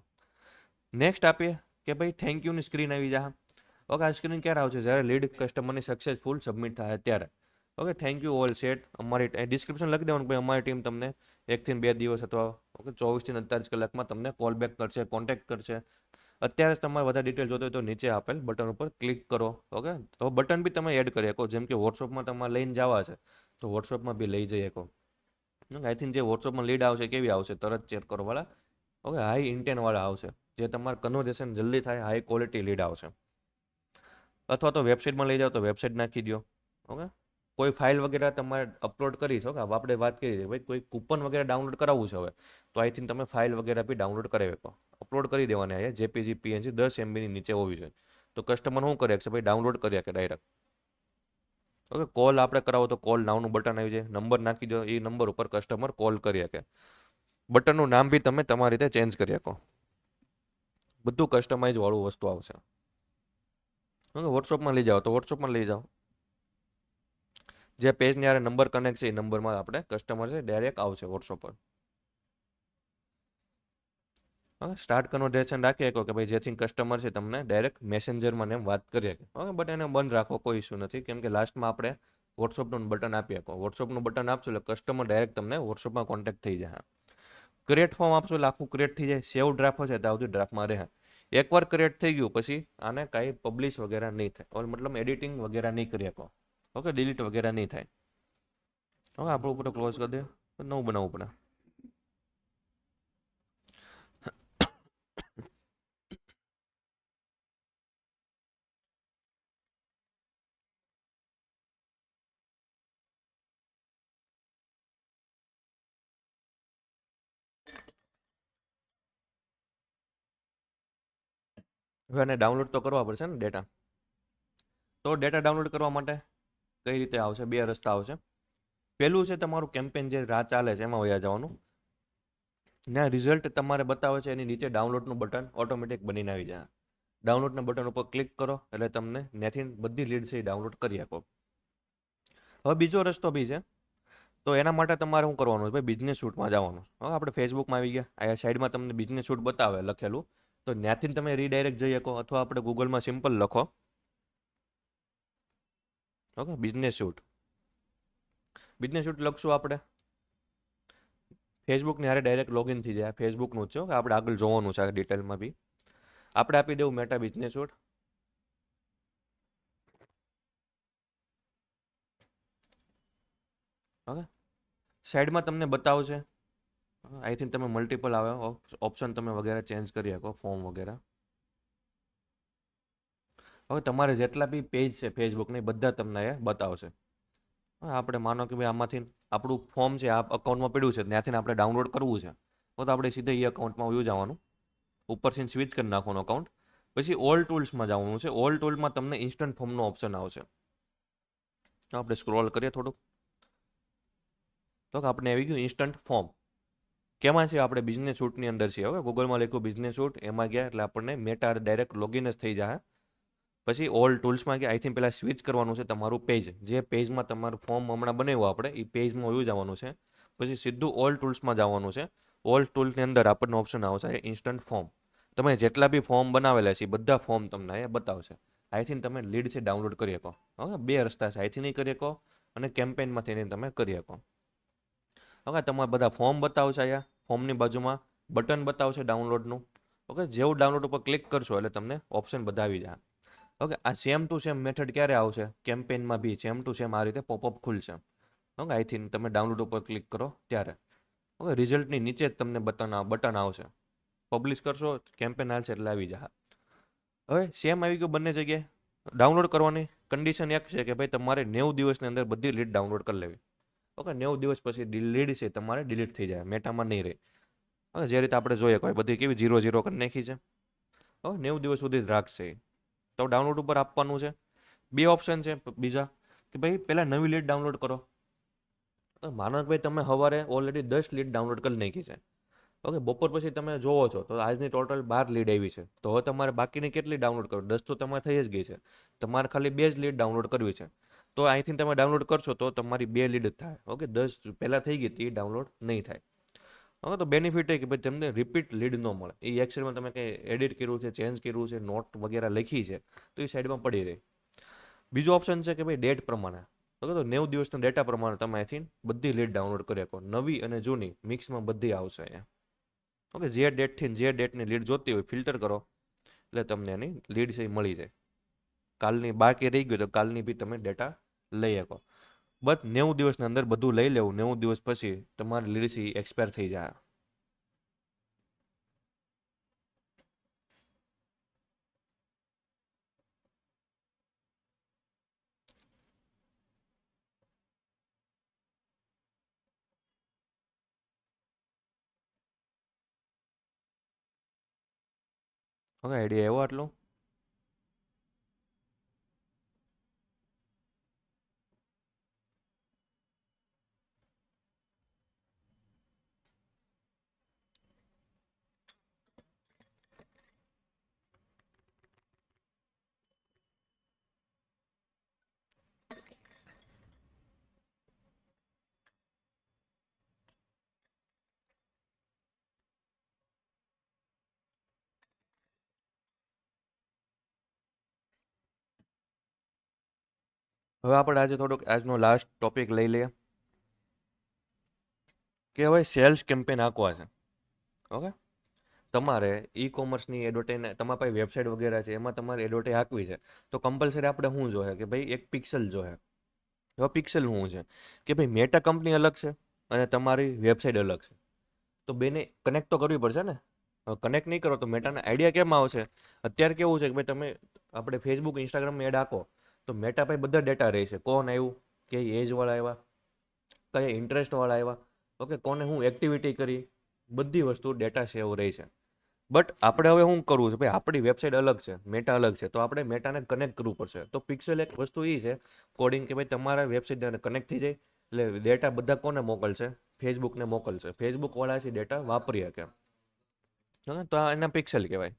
નેક્સ્ટ આપીએ કે ભાઈ થેન્ક યુની સ્ક્રીન આવી જાય. ઓકે, આ સ્ક્રીન ક્યારે આવશે? જ્યારે લીડ કસ્ટમરની સક્સેસફુલ સબમિટ થાય ત્યારે. Okay, thank you all set. અમારી ડિસ્ક્રિપ્શન લખી દેવાનું ભાઈ અમારી ટીમ તમને 1 થી 2 દિવસ અથવા ઓકે 24 થી 48 કલાકમાં તમને કોલ બેક કરશે, કોન્ટેક્ટ કરશે. અત્યારે તમારે વધારે ડિટેલ જોતો હોય તો નીચે આપેલ બટન ઉપર ક્લિક કરો. ઓકે, તો બટન બી તમે એડ કરી શકો. જેમ કે વોટ્સઅપમાં તમારે લઈને જવા છે તો વોટ્સઅપમાં બી લઈ જઈ શકો. આઈ થિંક જે વોટ્સઅપમાં લીડ આવશે કેવી આવશે? તરત ચેક કરો વાળા. ઓકે, હાઈ ઇન્ટેન્ટ વાળા આવશે, જે તમારે કન્વર્ઝેશન જલ્દી થાય, હાઈ ક્વોલિટી લીડ આવશે. અથવા તો વેબસાઇટમાં લઈ જાઓ તો વેબસાઇટ નાખી દો. ઓકે, કોઈ ફાઇલ વગેરે તમારે અપલોડ કરી છે. ઓકે, આપણે વાત કરી છે ભાઈ કોઈ કૂપન વગેરે ડાઉનલોડ કરાવવું છે હવે તો આઈ થિંક તમે ફાઇલ વગેરે બી ડાઉનલોડ કરાવી શકો. અપલોડ કરી દેવાની અહીંયા જેપીજી પીએનજી 10 MBની નીચે હોવી જોઈએ. તો કસ્ટમર શું કરે છે ભાઈ? ડાઉનલોડ કરી શકે ડાયરેક્ટ. ઓકે, કોલ આપણે કરાવો તો કોલ નાવનું બટન આવી જાય, નંબર નાખી દો, એ નંબર ઉપર કસ્ટમર કોલ કરી શકે. બટનનું નામ બી તમે તમારી રીતે ચેન્જ કરી શકો. બધું કસ્ટમાઇઝ વાળું વસ્તુ આવશે. ઓકે, વોટ્સઅપમાં લઈ જાઓ તો વોટ્સઅપમાં લઈ જાઓ. જે પેજની યારે નંબર કનેક્ટ છે એ નંબરમાં આપણે કસ્ટમર છે ડાયરેક્ટ આવશે વોટ્સઅપ પર. સ્ટાર્ટ કન્વર્ઝેશન રાખી શકો કે ભાઈ જેથી કસ્ટમર છે તમને ડાયરેક્ટ મેસેન્જરમાં એમ વાત કરી શકે. ઓકે, બટ એને બંધ રાખો, કોઈ ઇસ્યુ નથી. કેમ કે લાસ્ટમાં આપણે વોટ્સઅપનું બટન આપી શકો. વોટ્સઅપનું બટન આપશો એટલે કસ્ટમર ડાયરેક્ટ તમને વોટ્સઅપમાં કોન્ટેક્ટ થઈ જાય. ક્રિએટ ફોર્મ આપશો એટલે આખું ક્રિએટ થઈ જાય. સેવ ડ્રાફ્ટ હશે તો આવતી ડ્રાફ્ટમાં રહે. એકવાર ક્રિએટ થઈ ગયું પછી આને કાંઈ પબ્લિશ વગેરે નહીં થાય, મતલબ એડિટિંગ વગેરે નહીં કરી શકો. ઓકે, ડિલીટ વગેરે નહીં થાય. હવે આપણું ઉપર ક્લોઝ કરી દે, નવું બનાવવું પડે. હવે આને ડાઉનલોડ તો કરવા પડશે ને ડેટા. તો ડેટા ડાઉનલોડ કરવા માટે કઈ રીતે આવશે? 2 રસ્તા આવશે. પહેલું છે તમારું કેમ્પેન જે રાહ ચાલે છે એમાં વયા જવાનું. ના રિઝલ્ટ તમારે બતાવે છે એની નીચે ડાઉનલોડનું બટન ઓટોમેટિક બનીને આવી જાય. ડાઉનલોડના બટન ઉપર ક્લિક કરો એટલે તમને ત્યાંથી બધી લીડ છે એ ડાઉનલોડ કરી શકો. હવે બીજો રસ્તો બી છે. તો એના માટે તમારે શું કરવાનું છે ભાઈ? બિઝનેસ શૂટમાં જવાનું. હવે આપણે ફેસબુકમાં આવી ગયા, આ સાઈડમાં તમને બિઝનેસ શૂટ બતાવે લખેલું, તો ત્યાંથી તમે રીડાયરેક્ટ જઈ શકો. અથવા આપણે ગૂગલમાં સિમ્પલ લખો okay business shoot. Business shoot લખશું આપણે, ફેસબુકની હારે ડાયરેક્ટ લોગિન થઈ જાય. ફેસબુકનું જ છે કે આપણે આગળ જોવાનું છે આ ડિટેલમાં બી. આપણે આપી દેવું મેટા બિઝનેસ શૂટ. ઓકે, સાઈડમાં તમને બતાવશે. આઈ થિંક તમે મલ્ટિપલ આવે ઓપ્શન તમે વગેરે ચેન્જ કરી શકો, ફોર્મ વગેરે. હવે તમારે જેટલા બી પેજ છે ફેસબુકની બધા તમને એ બતાવશે. આપણે માનો કે ભાઈ આમાંથી આપણું ફોર્મ છે આ અકાઉન્ટમાં પડ્યું છે, ત્યાંથી આપણે ડાઉનલોડ કરવું છે તો આપણે સીધા એ અકાઉન્ટમાં વ્યૂ જવાનું, ઉપરથી સ્વિચ કરી નાખવાનું અકાઉન્ટ. પછી ઓલ ટૂલ્સમાં જવાનું છે. ઓલ ટૂલમાં તમને ઇન્સ્ટન્ટ ફોર્મનો ઓપ્શન આવશે. આપણે સ્ક્રોલ કરીએ થોડુંક તો આપણે આવી ગયું ઇન્સ્ટન્ટ ફોર્મ. કેમાં છે? આપણે બિઝનેસ શૂટની અંદર છીએ. હવે ગૂગલમાં લખ્યું બિઝનેસ શૂટ, એમાં ગયા એટલે આપણને મેટા ડાયરેક્ટ લોગિન જ થઈ જાય. પછી ઓલ ટૂલ્સમાં ગયા, આઈ થિંક પહેલાં સ્વિચ કરવાનું છે તમારું પેજ, જે પેજમાં તમારું ફોર્મ હમણાં બનાવ્યું આપણે એ પેજમાં વયું જવાનું છે. પછી સીધું ઓલ ટૂલ્સમાં જવાનું છે. ઓલ ટૂલ્સની અંદર આપણને ઓપ્શન આવશે ઇન્સ્ટન્ટ ફોર્મ. તમે જેટલા બી ફોર્મ બનાવેલા છે એ બધા ફોર્મ તમને અહીંયા બતાવશે. અહીંથી તમે લીડ છે ડાઉનલોડ કરી શકો. હવે 2 રસ્તા છે, અહીંથી નહીં કરી શકો અને કેમ્પેનમાંથી તમે કરી શકો. હવે તમારા બધા ફોર્મ બતાવશે. અહીંયા ફોર્મની બાજુમાં બટન બતાવશે ડાઉનલોડનું. ઓકે, જેવું ડાઉનલોડ ઉપર ક્લિક કરશો એટલે તમને ઓપ્શન બધા આવી જાય. ઓકે, આ સેમ ટુ સેમ મેથડ ક્યારે આવશે? કેમ્પેનમાં બી સેમ ટુ સેમ આ રીતે પોપઅપ ખુલશે. ઓકે, આઈ થિંક તમે ડાઉનલોડ ઉપર ક્લિક કરો ત્યારે. ઓકે, રિઝલ્ટની નીચે જ તમને બટન આવશે. પબ્લિશ કરશો કેમ્પેન હાલશે એટલે આવી જાય. હવે સેમ આવી ગયું બંને જગ્યાએ. ડાઉનલોડ કરવાની કન્ડિશન એક છે કે ભાઈ તમારે 90 દિવસની અંદર બધી લીડ ડાઉનલોડ કરી લેવી. ઓકે, 90 દિવસ પછી લીડ છે તમારે ડિલીટ થઈ જાય, મેટામાં નહીં રહે. હવે જે રીતે આપણે જોઈએ કોઈ બધી કેવી 0 કરી નાખી છે. હવે 90 દિવસ સુધી જ રાખશે. તો ડાઉનલોડ ઉપર આપવાનું છે. 2 ઓપ્શન છે બીજા કે ભાઈ પહેલાં નવી લીડ ડાઉનલોડ કરો. તો માનો કે ભાઈ તમે સવારે ઓલરેડી 10 લીડ ડાઉનલોડ કરી નાખી છે. ઓકે, બપોર પછી તમે જોવો છો તો આજની ટોટલ 12 લીડ આવી છે. તો હવે તમારે બાકીની કેટલી ડાઉનલોડ કરો? 10 તો તમારે થઈ જ ગઈ છે. તમારે ખાલી 2 જ લીડ ડાઉનલોડ કરવી છે. તો અહીંથી તમે ડાઉનલોડ કરશો તો તમારી 2 લીડ જ થાય. ઓકે, 10 પહેલાં થઈ ગઈ હતી એ ડાઉનલોડ નહીં થાય. હવે તો બેનિફિટ એ કે ભાઈ તમને રિપીટ લીડ ન મળે. એ એક્સેલમાં તમે કંઈ એડિટ કર્યું છે, ચેન્જ કર્યું છે, નોટ વગેરે લખી છે તો એ સાઈડમાં પડી રહે. બીજો ઓપ્શન છે કે ભાઈ ડેટ પ્રમાણે. ઓકે, તો 90 દિવસના ડેટા પ્રમાણે તમે અહીંથી બધી લીડ ડાઉનલોડ કરી શકો. નવી અને જૂની મિક્સમાં બધી આવશે અહીંયા. ઓકે, જે ડેટથી જે ડેટની લીડ જોતી હોય ફિલ્ટર કરો એટલે તમને એની લીડ છે એ મળી જાય. કાલની બાકી રહી ગયું તો કાલની બી તમે ડેટા લઈ શકો. બટ 90 દિવસની અંદર બધું લઈ લેવું. 90 દિવસ પછી તમારી લીડ છે એ એક્સપાયર થઈ જાય. ઓકે, આઈડિયા એવો આટલો. હવે આપણે આજે થોડોક આજનો લાસ્ટ ટોપિક લઈ લઈએ કે હવે સેલ્સ કેમ્પેન આંકવા છે. ઓકે, તમારે ઈ કોમર્સની એડવર્ટાઈઝ, તમારા પાસે વેબસાઇટ વગેરે છે એમાં તમારે એડવર્ટાઈઝ આંકવી છે. તો કમ્પલસરી આપણે શું જોઈએ કે ભાઈ એક પિક્સલ જોઈએ. હવે પિક્સલ શું છે કે ભાઈ મેટા કંપની અલગ છે અને તમારી વેબસાઇટ અલગ છે. તો બેને કનેક્ટ તો કરવી પડશે ને. કનેક્ટ નહીં કરો તો મેટાના આઈડિયા કેમ આવશે? અત્યારે કેવું છે કે ભાઈ તમે આપણે ફેસબુક ઇન્સ્ટાગ્રામમાં એડ આપો તો મેટા પાસે બધા ડેટા રહે છે. કોણ આવ્યું, કઈ એજવાળા આવ્યા, કયા ઇન્ટરેસ્ટવાળા આવ્યા, ઓકે, કોને હું એક્ટિવિટી કરી, બધી વસ્તુ ડેટા સેવ રહી છે. બટ આપણે હવે શું કરવું છે ભાઈ? આપણી વેબસાઇટ અલગ છે, મેટા અલગ છે, તો આપણે મેટાને કનેક્ટ કરવું પડશે. તો પિક્સેલ એક વસ્તુ એ છે કોડિંગ કે ભાઈ તમારા વેબસાઇટ કનેક્ટ થઈ જાય એટલે ડેટા બધા કોને મોકલશે? ફેસબુકને મોકલશે. ફેસબુક વાળા છે ડેટા વાપરી શકે. હા, તો આ એના પિક્સેલ કહેવાય.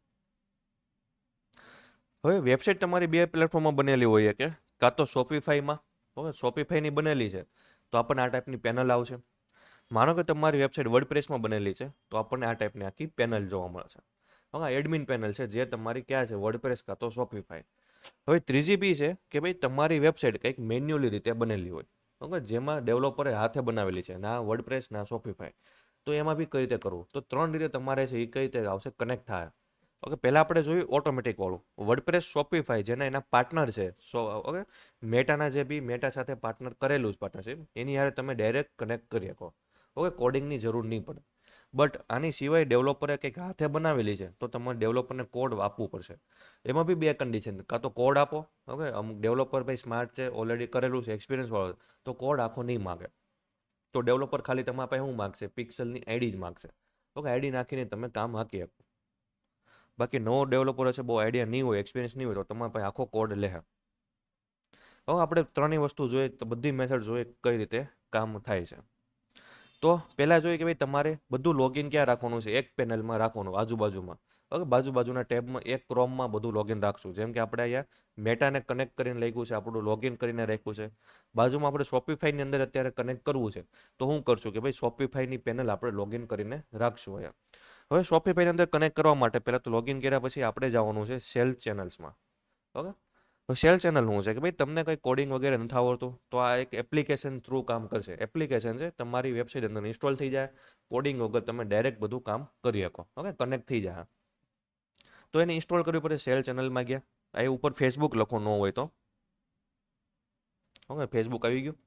હવે વેબસાઇટ તમારી બે પ્લેટફોર્મમાં બનેલી હોય કે કાં તો શોપિફાઈમાં. હવે શોપિફાઈની બનેલી છે તો આપણને આ ટાઈપની પેનલ આવશે. માનો કે તમારી વેબસાઇટ વર્ડપ્રેસમાં બનેલી છે તો આપણને આ ટાઈપની આખી પેનલ જોવા મળશે. હવે એડમિન પેનલ છે જે તમારી ક્યાં છે? વર્ડપ્રેસ કાં તો શોપિફાઈ. હવે ત્રીજી બી છે કે ભાઈ તમારી વેબસાઇટ કંઈક મેન્યુઅલી રીતે બનેલી હોય. ઓકે, જેમાં ડેવલપરે હાથે બનાવેલી છે, ના વર્ડપ્રેસ ના શોપિફાઈ. તો એમાં બી કઈ રીતે કરવું? તો 3 રીતે તમારે છે એ કઈ રીતે આવશે કનેક્ટ થાય. ઓકે, પહેલાં આપણે જોયું ઓટોમેટિક વાળું વર્ડપ્રેસ શોપિફાઈ જેના એના પાર્ટનર છે. ઓકે, મેટાના જે બી મેટા સાથે પાર્ટનર કરેલું છે પાર્ટનરશિપ એની યારે તમે ડાયરેક્ટ કનેક્ટ કરી શકો. ઓકે, કોડિંગની જરૂર નહીં પડે. બટ આની સિવાય ડેવલપરે કંઈક હાથે બનાવેલી છે તો તમારે ડેવલપરને કોડ આપવું પડશે. એમાં બી બે કન્ડિશન, કાં તો કોડ આપો. ઓકે, અમુક ડેવલપર ભાઈ સ્માર્ટ છે, ઓલરેડી કરેલું છે, એક્સપિરિયન્સ વાળો તો કોડ આખો નહીં માગે. તો ડેવલપર ખાલી તમારા પાસે શું માગશે? પિક્સલની આઈડી જ માગશે. ઓકે, આઈડી નાખીને તમે કામ હાકી શકો. બાકી નવો ડેવલપર હશે, બહુ આઈડિયા નહીં હોય, એક્સપિરિયન્સ નહીં હોય તો તમારા પાસે આખો કોડ લે. હવે આપણે ત્રણેય વસ્તુ જોઈએ તો બધી મેથડ જોઈએ કઈ રીતે કામ થાય છે. તો પહેલાં જોઈએ કે ભાઈ તમારે બધું લોગિન ક્યાં રાખવાનું છે? એક પેનલમાં રાખવાનું, આજુબાજુમાં. ઓકે, બાજુબાજુના ટેબમાં એક ક્રોમમાં બધું લોગિન રાખશું. જેમ કે આપણે અહીંયા મેટાને કનેક્ટ કરીને લખ્યું છે, આપણું લોગિન કરીને રાખ્યું છે. બાજુમાં આપણે શોપિફાઈની અંદર અત્યારે કનેક્ટ કરવું છે તો શું કરશું કે ભાઈ શોપિફાઈની પેનલ આપણે લોગિન કરીને રાખશું અહીંયા. હવે શોપિફાઈની અંદર કનેક્ટ કરવા માટે પહેલાં તો લોગિન કર્યા પછી આપણે જવાનું છે સેલ ચેનલ્સમાં. ઓકે, તો સેલ ચેનલ શું છે કે ભાઈ તમને કંઈ કોડિંગ વગેરે નથી આવડતું તો આ એક એપ્લિકેશન થ્રુ કામ કરશે. એપ્લિકેશન છે તમારી વેબસાઇટ અંદર ઇન્સ્ટોલ થઈ જાય. કોડિંગ વગર તમે ડાયરેક્ટ બધું કામ કરી શકો. ઓકે, કનેક્ટ થઈ જાય. તો એને ઇન્સ્ટોલ કરવી પડે. સેલ ચેનલમાં ગયા, આ ઉપર ફેસબુક લખો ન હોય તો. ઓકે, ફેસબુક આવી ગયું.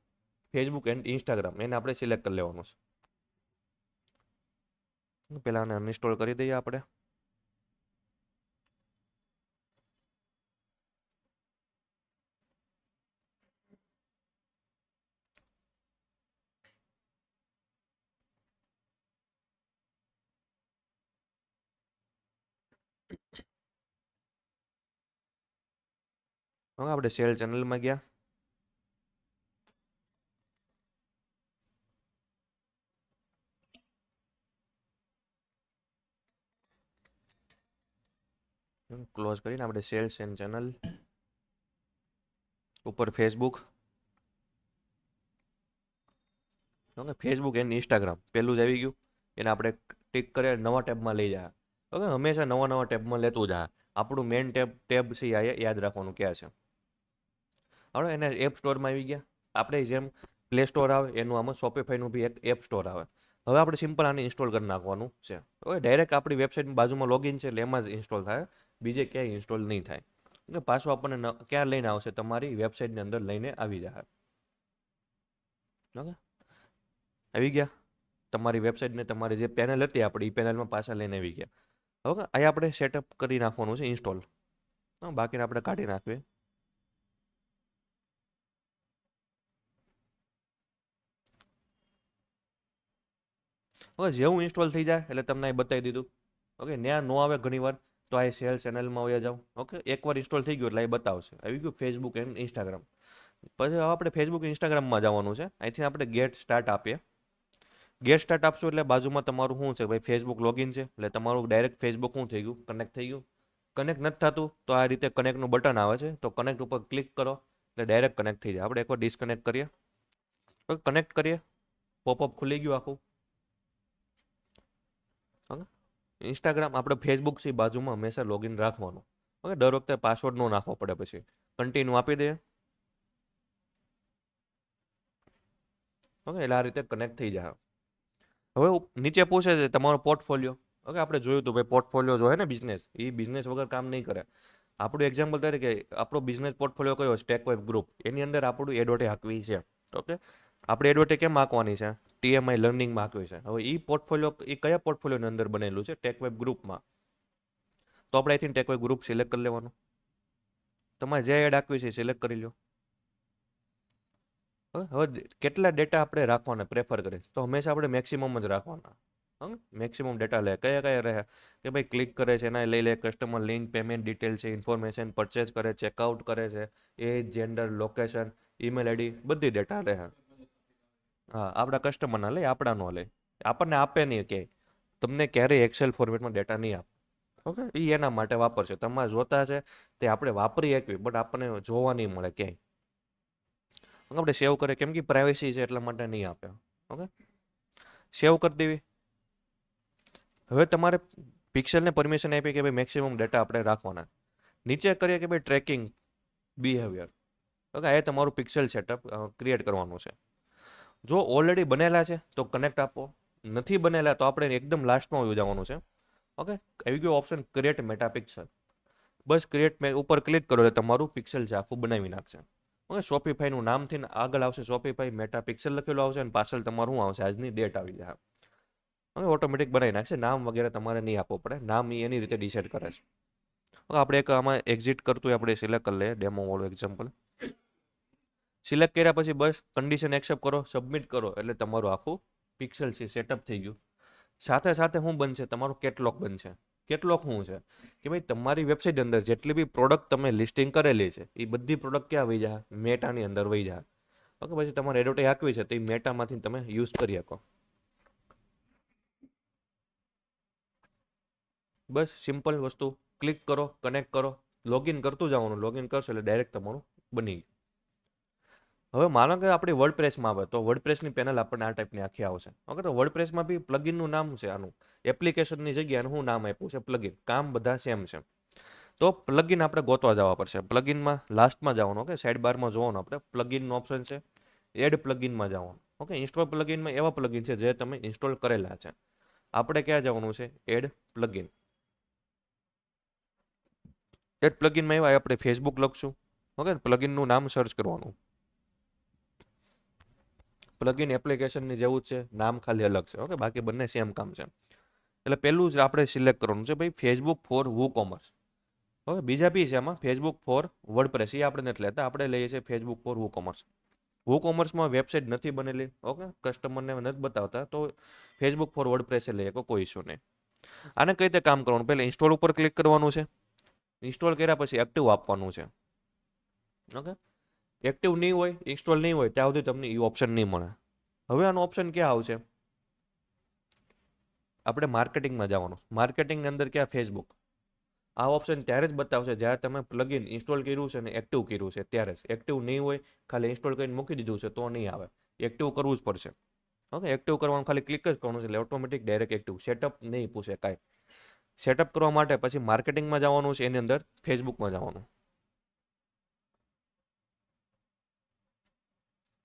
ફેસબુક એન્ડ ઇન્સ્ટાગ્રામ એને આપણે સિલેક્ટ કરી લેવાનું છે. પહેલાં આને અનઇન્સ્ટોલ કરી દઈએ આપણે. હવે આપણે સેલ ચેનલમાં ગયા. ક્લોઝ કરીને આપણે સેલ્સ એન્ડ ચેનલ ઉપર Facebook, okay, Facebook and Instagram પહેલું જ આવી ગયું. એને આપણે ટિક કરીએ, નવા ટેબમાં લઈ જાય. ઓકે, હંમેશા નવા નવા ટેબમાં લેતું જાય. આપણું મેઇન ટેબ છે એ યાદ રાખવાનું ક્યાં છે. હવે એને એપ સ્ટોરમાં આવી ગયા. આપણે જેમ પ્લે સ્ટોર આવે એનું આમાં શોપિફાઈનું બી એક એપ સ્ટોર આવે. હવે આપણે સિમ્પલ આને ઇન્સ્ટોલ કરી નાખવાનું છે. ઓકે, ડાયરેક્ટ આપણી વેબસાઇટની બાજુમાં લોગિન છે એટલે એમાં જ ઇન્સ્ટોલ થાય, બીજે ક્યાંય ઇન્સ્ટોલ નહીં થાય. ઓકે, પાછું આપણને ક્યાં લઈને આવશે, તમારી વેબસાઇટની અંદર લઈને આવી જાય. ઓકે, આવી ગયા તમારી વેબસાઇટને, તમારી જે પેનલ હતી આપણી એ પેનલમાં પાછા લઈને આવી ગયા. ઓકે, અહીં આપણે સેટઅપ કરી નાખવાનું છે ઇન્સ્ટોલ. બાકીને આપણે કાઢી નાખીએ. ઓકે, જેવું ઇન્સ્ટોલ થઈ જાય એટલે તમને અહીં બતાવી દીધું. ઓકે, ત્યાં નો આવે ઘણી વાર તો આ સેલ ચેનલમાં વયા જાઓ. ઓકે, એકવાર ઇન્સ્ટોલ થઈ ગયું એટલે એ બતાવશે. આવી ગયું ફેસબુક એન્ડ ઇન્સ્ટાગ્રામ. પછી હવે આપણે ફેસબુક ઇન્સ્ટાગ્રામમાં જવાનું છે. અહીંથી આપણે ગેટ સ્ટાર્ટ આપીએ. ગેટ સ્ટાર્ટ આપશો એટલે બાજુમાં તમારું શું છે ભાઈ, ફેસબુક લોગિન છે એટલે તમારું ડાયરેક્ટ ફેસબુક શું થઈ ગયું, કનેક્ટ થઈ ગયું. કનેક્ટ નથી થતું તો આ રીતે કનેક્ટનું બટન આવે છે, તો કનેક્ટ ઉપર ક્લિક કરો એટલે ડાયરેક્ટ કનેક્ટ થઈ જાય. આપણે એકવાર ડિસ્કનેક્ટ કરીએ, તો કનેક્ટ કરીએ, પોપઅપ ખુલી ગયું આખું. ઓકે, ઇન્સ્ટાગ્રામ આપણે ફેસબુક છે બાજુમાં હંમેશા લોગિન રાખવાનું. ઓકે, દર વખતે પાસવર્ડ ન નાખવો પડે. પછી કન્ટિન્યુ આપી દઈએ. ઓકે, એટલે આ રીતે કનેક્ટ થઈ જાય. હવે નીચે પૂછે છે તમારો પોર્ટફોલિયો. ઓકે, આપણે જોયું હતું ભાઈ પોર્ટફોલિયો જો હે ને બિઝનેસ, એ બિઝનેસ વગર કામ નહીં કરે. આપણું એક્ઝામ્પલ તરીકે આપણો બિઝનેસ પોર્ટફોલિયો કયો, સ્ટેકવેબ ગ્રુપ, એની અંદર આપણું એડવર્ટાઈઝ હાંકવી છે. ઓકે, આપણે એડવર્ટાઈઝ કેમ હાંકવાની છે, TMI લર્નિંગમાં હાંકવી છે. હવે એ પોર્ટફોલિયો એ કયા પોર્ટફોલિયોની અંદર બનેલું છે, ટેકવેબ ગ્રુપમાં. તો આપણે અહીંથી ટેકવેબ ગ્રુપ સિલેક્ટ કરી લેવાનું. તમારે જે એડ હાંકવી છે સિલેક્ટ કરી લો. હવે કેટલા ડેટા આપણે રાખવાના પ્રેફર કરીએ, તો હંમેશા આપણે મેક્સિમમ જ રાખવાના. મેક્સિમમ ડેટા લે. કયા કયા રહે કે ભાઈ ક્લિક કરે છે એના લઈ લે, કસ્ટમર લિંક, પેમેન્ટ ડિટેલ છે, ઇન્ફોર્મેશન, પરચેસ કરે, ચેકઆઉટ કરે છે, એજ, જેન્ડર, લોકેશન, ઈમેલ આઈડી, બધી ડેટા રહે. હા, આપણા કસ્ટમરના લે, આપણા નો લે. આપણને આપે નહીં કે તમને ક્યારેય એક્સેલ ફોર્મેટમાં ડેટા નહીં આપે. ઓકે, એ એના માટે વાપરશે. તમારે જોતા છે તે આપણે વાપરી શકીએ બટ આપણને જોવા નહીં મળે ક્યાંય. આપણે સેવ કરીએ કેમ કે પ્રાઇવેસી છે એટલા માટે નહીં આપે. ઓકે, સેવ કરી દેવી. હવે તમારે પિક્સેલને પરમિશન આપી કે ભાઈ મેક્સિમમ ડેટા આપણે રાખવાના. નીચે કરીએ કે ભાઈ ટ્રેકિંગ બિહેવિયર. ઓકે, એ તમારું પિક્સેલ સેટઅપ ક્રિએટ કરવાનું છે. જો ઓલરેડી બનેલા છે તો કનેક્ટ આપો, નથી બનેલા તો આપણે એકદમ લાસ્ટમાં આવી જવાનું છે. ઓકે, આવી ગયો ઓપ્શન ક્રિએટ મેટા પિક્સલ. બસ ક્રિએટ ઉપર ક્લિક કરો એટલે તમારું પિક્સેલ છે આખું બનાવી નાખશે. ઓકે, શોપિફાઈનું નામથી આગળ આવશે શોપિફાઈ મેટા પિક્સેલ લખેલું આવશે અને પાછળ તમારું શું આવશે, આજની ડેટ આવી જાય. ઓકે, ઓટોમેટિક બનાવી નાખશે. નામ વગેરે તમારે નહીં આપવું પડે, નામ એની રીતે ડિસાઇડ કરે છે. ઓકે, આપણે એક આમાં એક્ઝિટ કરતું આપણે સિલેક્ટ કરી લઈએ ડેમો વાળું એક્ઝામ્પલ. સિલેક્ટ કર્યા પછી બસ કન્ડિશન એક્સેપ્ટ કરો, સબમિટ કરો એટલે તમારું આખું પિક્સેલ છે સેટઅપ થઈ ગયું. સાથે સાથે શું બનશે, તમારું કેટલોગ બનશે. કેટલોગ શું છે કે ભાઈ તમારી વેબસાઇટ અંદર જેટલી બી પ્રોડક્ટ તમે લિસ્ટિંગ કરેલી છે એ બધી પ્રોડક્ટ ક્યાં વહી જાય, મેટાની અંદર વહી જાય. ઓકે, પછી તમારે એડવર્ટાઈઝ આપવી છે તો એ મેટામાંથી તમે યુઝ કરી શકો. બસ સિમ્પલ વસ્તુ, ક્લિક કરો, કનેક્ટ કરો, લોગિન કરતું જવાનું. લોગિન કરશો એટલે ડાયરેક્ટ તમારું બની ગયું. હવે માનો કે આપણી વર્ડપ્રેસમાં આવે તો વર્ડપ્રેસની પેનલ આપણને આ ટાઈપની આખી આવશે. ઓકે, તો વર્ડપ્રેસમાં બી પ્લગિનનું નામ છે આનું, એપ્લિકેશનની જગ્યાએ શું નામ આપ્યું છે, પ્લગિન. કામ બધા સેમ છે. તો પ્લગિન આપણે ગોતવા જવા પડશે. પ્લગિનમાં લાસ્ટમાં જવાનું. ઓકે, સાઇડ બારમાં જોવાનું આપણે પ્લગિનનો ઓપ્શન છે, એડ પ્લગિનમાં જવાનું. ઓકે, ઇન્સ્ટોલ પ્લગિનમાં એવા પ્લગિન છે જે તમે ઇન્સ્ટોલ કરેલા છે. આપણે ક્યાં જવાનું છે, એડ પ્લગિન. એડ પ્લગિનમાં એવા આપણે ફેસબુક લખશું. ઓકે, પ્લગિનનું નામ સર્ચ કરવાનું. પ્લગિન એપ્લિકેશનની જેવું જ છે, નામ ખાલી અલગ છે. ઓકે, બાકી બંને સેમ કામ છે. એટલે પહેલું જ આપણે સિલેક્ટ કરવાનું છે ભાઈ ફેસબુક ફોર વુકોમર્સ. ઓકે, બીજા બી છે આમાં ફેસબુક ફોર વર્ડપ્રેસ, એ આપણે નથી લેતા, આપણે લઈએ છીએ ફેસબુક ફોર વુકોમર્સ. વુકોમર્સમાં વેબસાઇટ નથી બનેલી, ઓકે, કસ્ટમરને નથી બતાવતા, તો ફેસબુક ફોર વર્ડપ્રેસ લઈએ કોઈ ઇશ્યુ નહીં. આને કઈ રીતે કામ કરવાનું, પહેલાં ઇન્સ્ટોલ ઉપર ક્લિક કરવાનું છે. ઇન્સ્ટોલ કર્યા પછી એક્ટિવ આપવાનું છે. ઓકે, એક્ટિવ નહીં હોય, ઇન્સ્ટોલ નહીં હોય ત્યાં સુધી તમને એ ઓપ્શન નહીં મળે. હવે આનો ઓપ્શન ક્યાં આવશે, આપણે માર્કેટિંગમાં જવાનું. માર્કેટિંગની અંદર ક્યાં, ફેસબુક. આ ઓપ્શન ત્યારે જ બતાવશે જ્યારે તમે પ્લગઇન ઇન્સ્ટોલ કર્યું છે અને એક્ટિવ કર્યું છે ત્યારે જ. એક્ટિવ નહીં હોય, ખાલી ઇન્સ્ટોલ કરીને મૂકી દીધું છે તો નહીં આવે. એક્ટિવ કરવું જ પડશે. ઓકે, એક્ટિવ કરવાનું ખાલી ક્લિક જ કરવાનું છે એટલે ઓટોમેટિક ડાયરેક્ટ એક્ટિવ. સેટઅપ નહીં પૂછે કાંઈ. સેટઅપ કરવા માટે પછી માર્કેટિંગમાં જવાનું છે, એની અંદર ફેસબુકમાં જવાનું.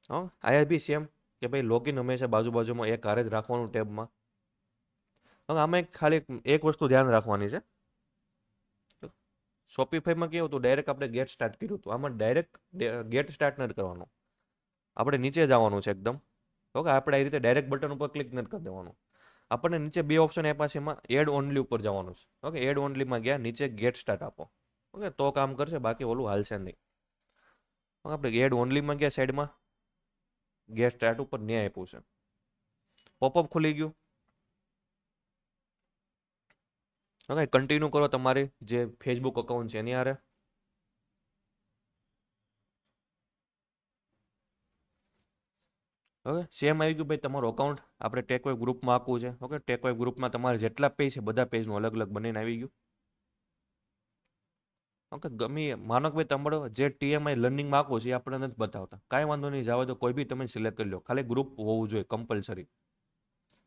હા, આયા બી સેમ કે ભાઈ લોગિન હંમેશા બાજુમાં એક હારે જ રાખવાનું ટેબમાં. હવે આમાં ખાલી એક વસ્તુ ધ્યાન રાખવાની છે. શોપિફાઈમાં કેવું હતું, ડાયરેક્ટ આપણે ગેટ સ્ટાર્ટ કર્યું હતું. આમાં ડાયરેક્ટ ગેટ સ્ટાર્ટ નથી કરવાનું. આપણે નીચે જવાનું છે એકદમ. ઓકે, આપણે આ રીતે ડાયરેક્ટ બટન ઉપર ક્લિક નથી કરી દેવાનું. આપણને નીચે બે ઓપ્શન આપ્યા છે, એમાં એડ ઓનલી ઉપર જવાનું છે. ઓકે, એડ ઓનલીમાં ગયા, નીચે ગેટ સ્ટાર્ટ આપો. ઓકે, તો કામ કરશે, બાકી ઓલું હાલશે નહીં. આપણે એડ ઓનલીમાં ગયા, સાઈડમાં ગેટ સ્ટાર્ટ ઉપર ન્યાય આપ્યું છે. પોપઅપ ખુલી ગયું. ઓકે, કન્ટિન્યુ કરો તમારી જે ફેસબુક અકાઉન્ટ છે એની હારે. ઓકે, સેમ આવી ગયું ભાઈ તમારું અકાઉન્ટ. આપણે ટેકવેબ ગ્રુપમાં આપવું છે. ઓકે, ટેકવેબ ગ્રુપમાં તમારે જેટલા પેજ છે બધા પેજનું અલગ અલગ બનીને આવી ગયું. ઓકે, ગમે માનો કે ભાઈ તમારો જે ટીએમઆઈ લર્નિંગમાં આપવું છે એ આપણે નથી બતાવતા, કાંઈ વાંધો નહીં, જવા દો, કોઈ બી તમે સિલેક્ટ કરી લો. ખાલી ગ્રુપ હોવું જોઈએ કમ્પલસરી.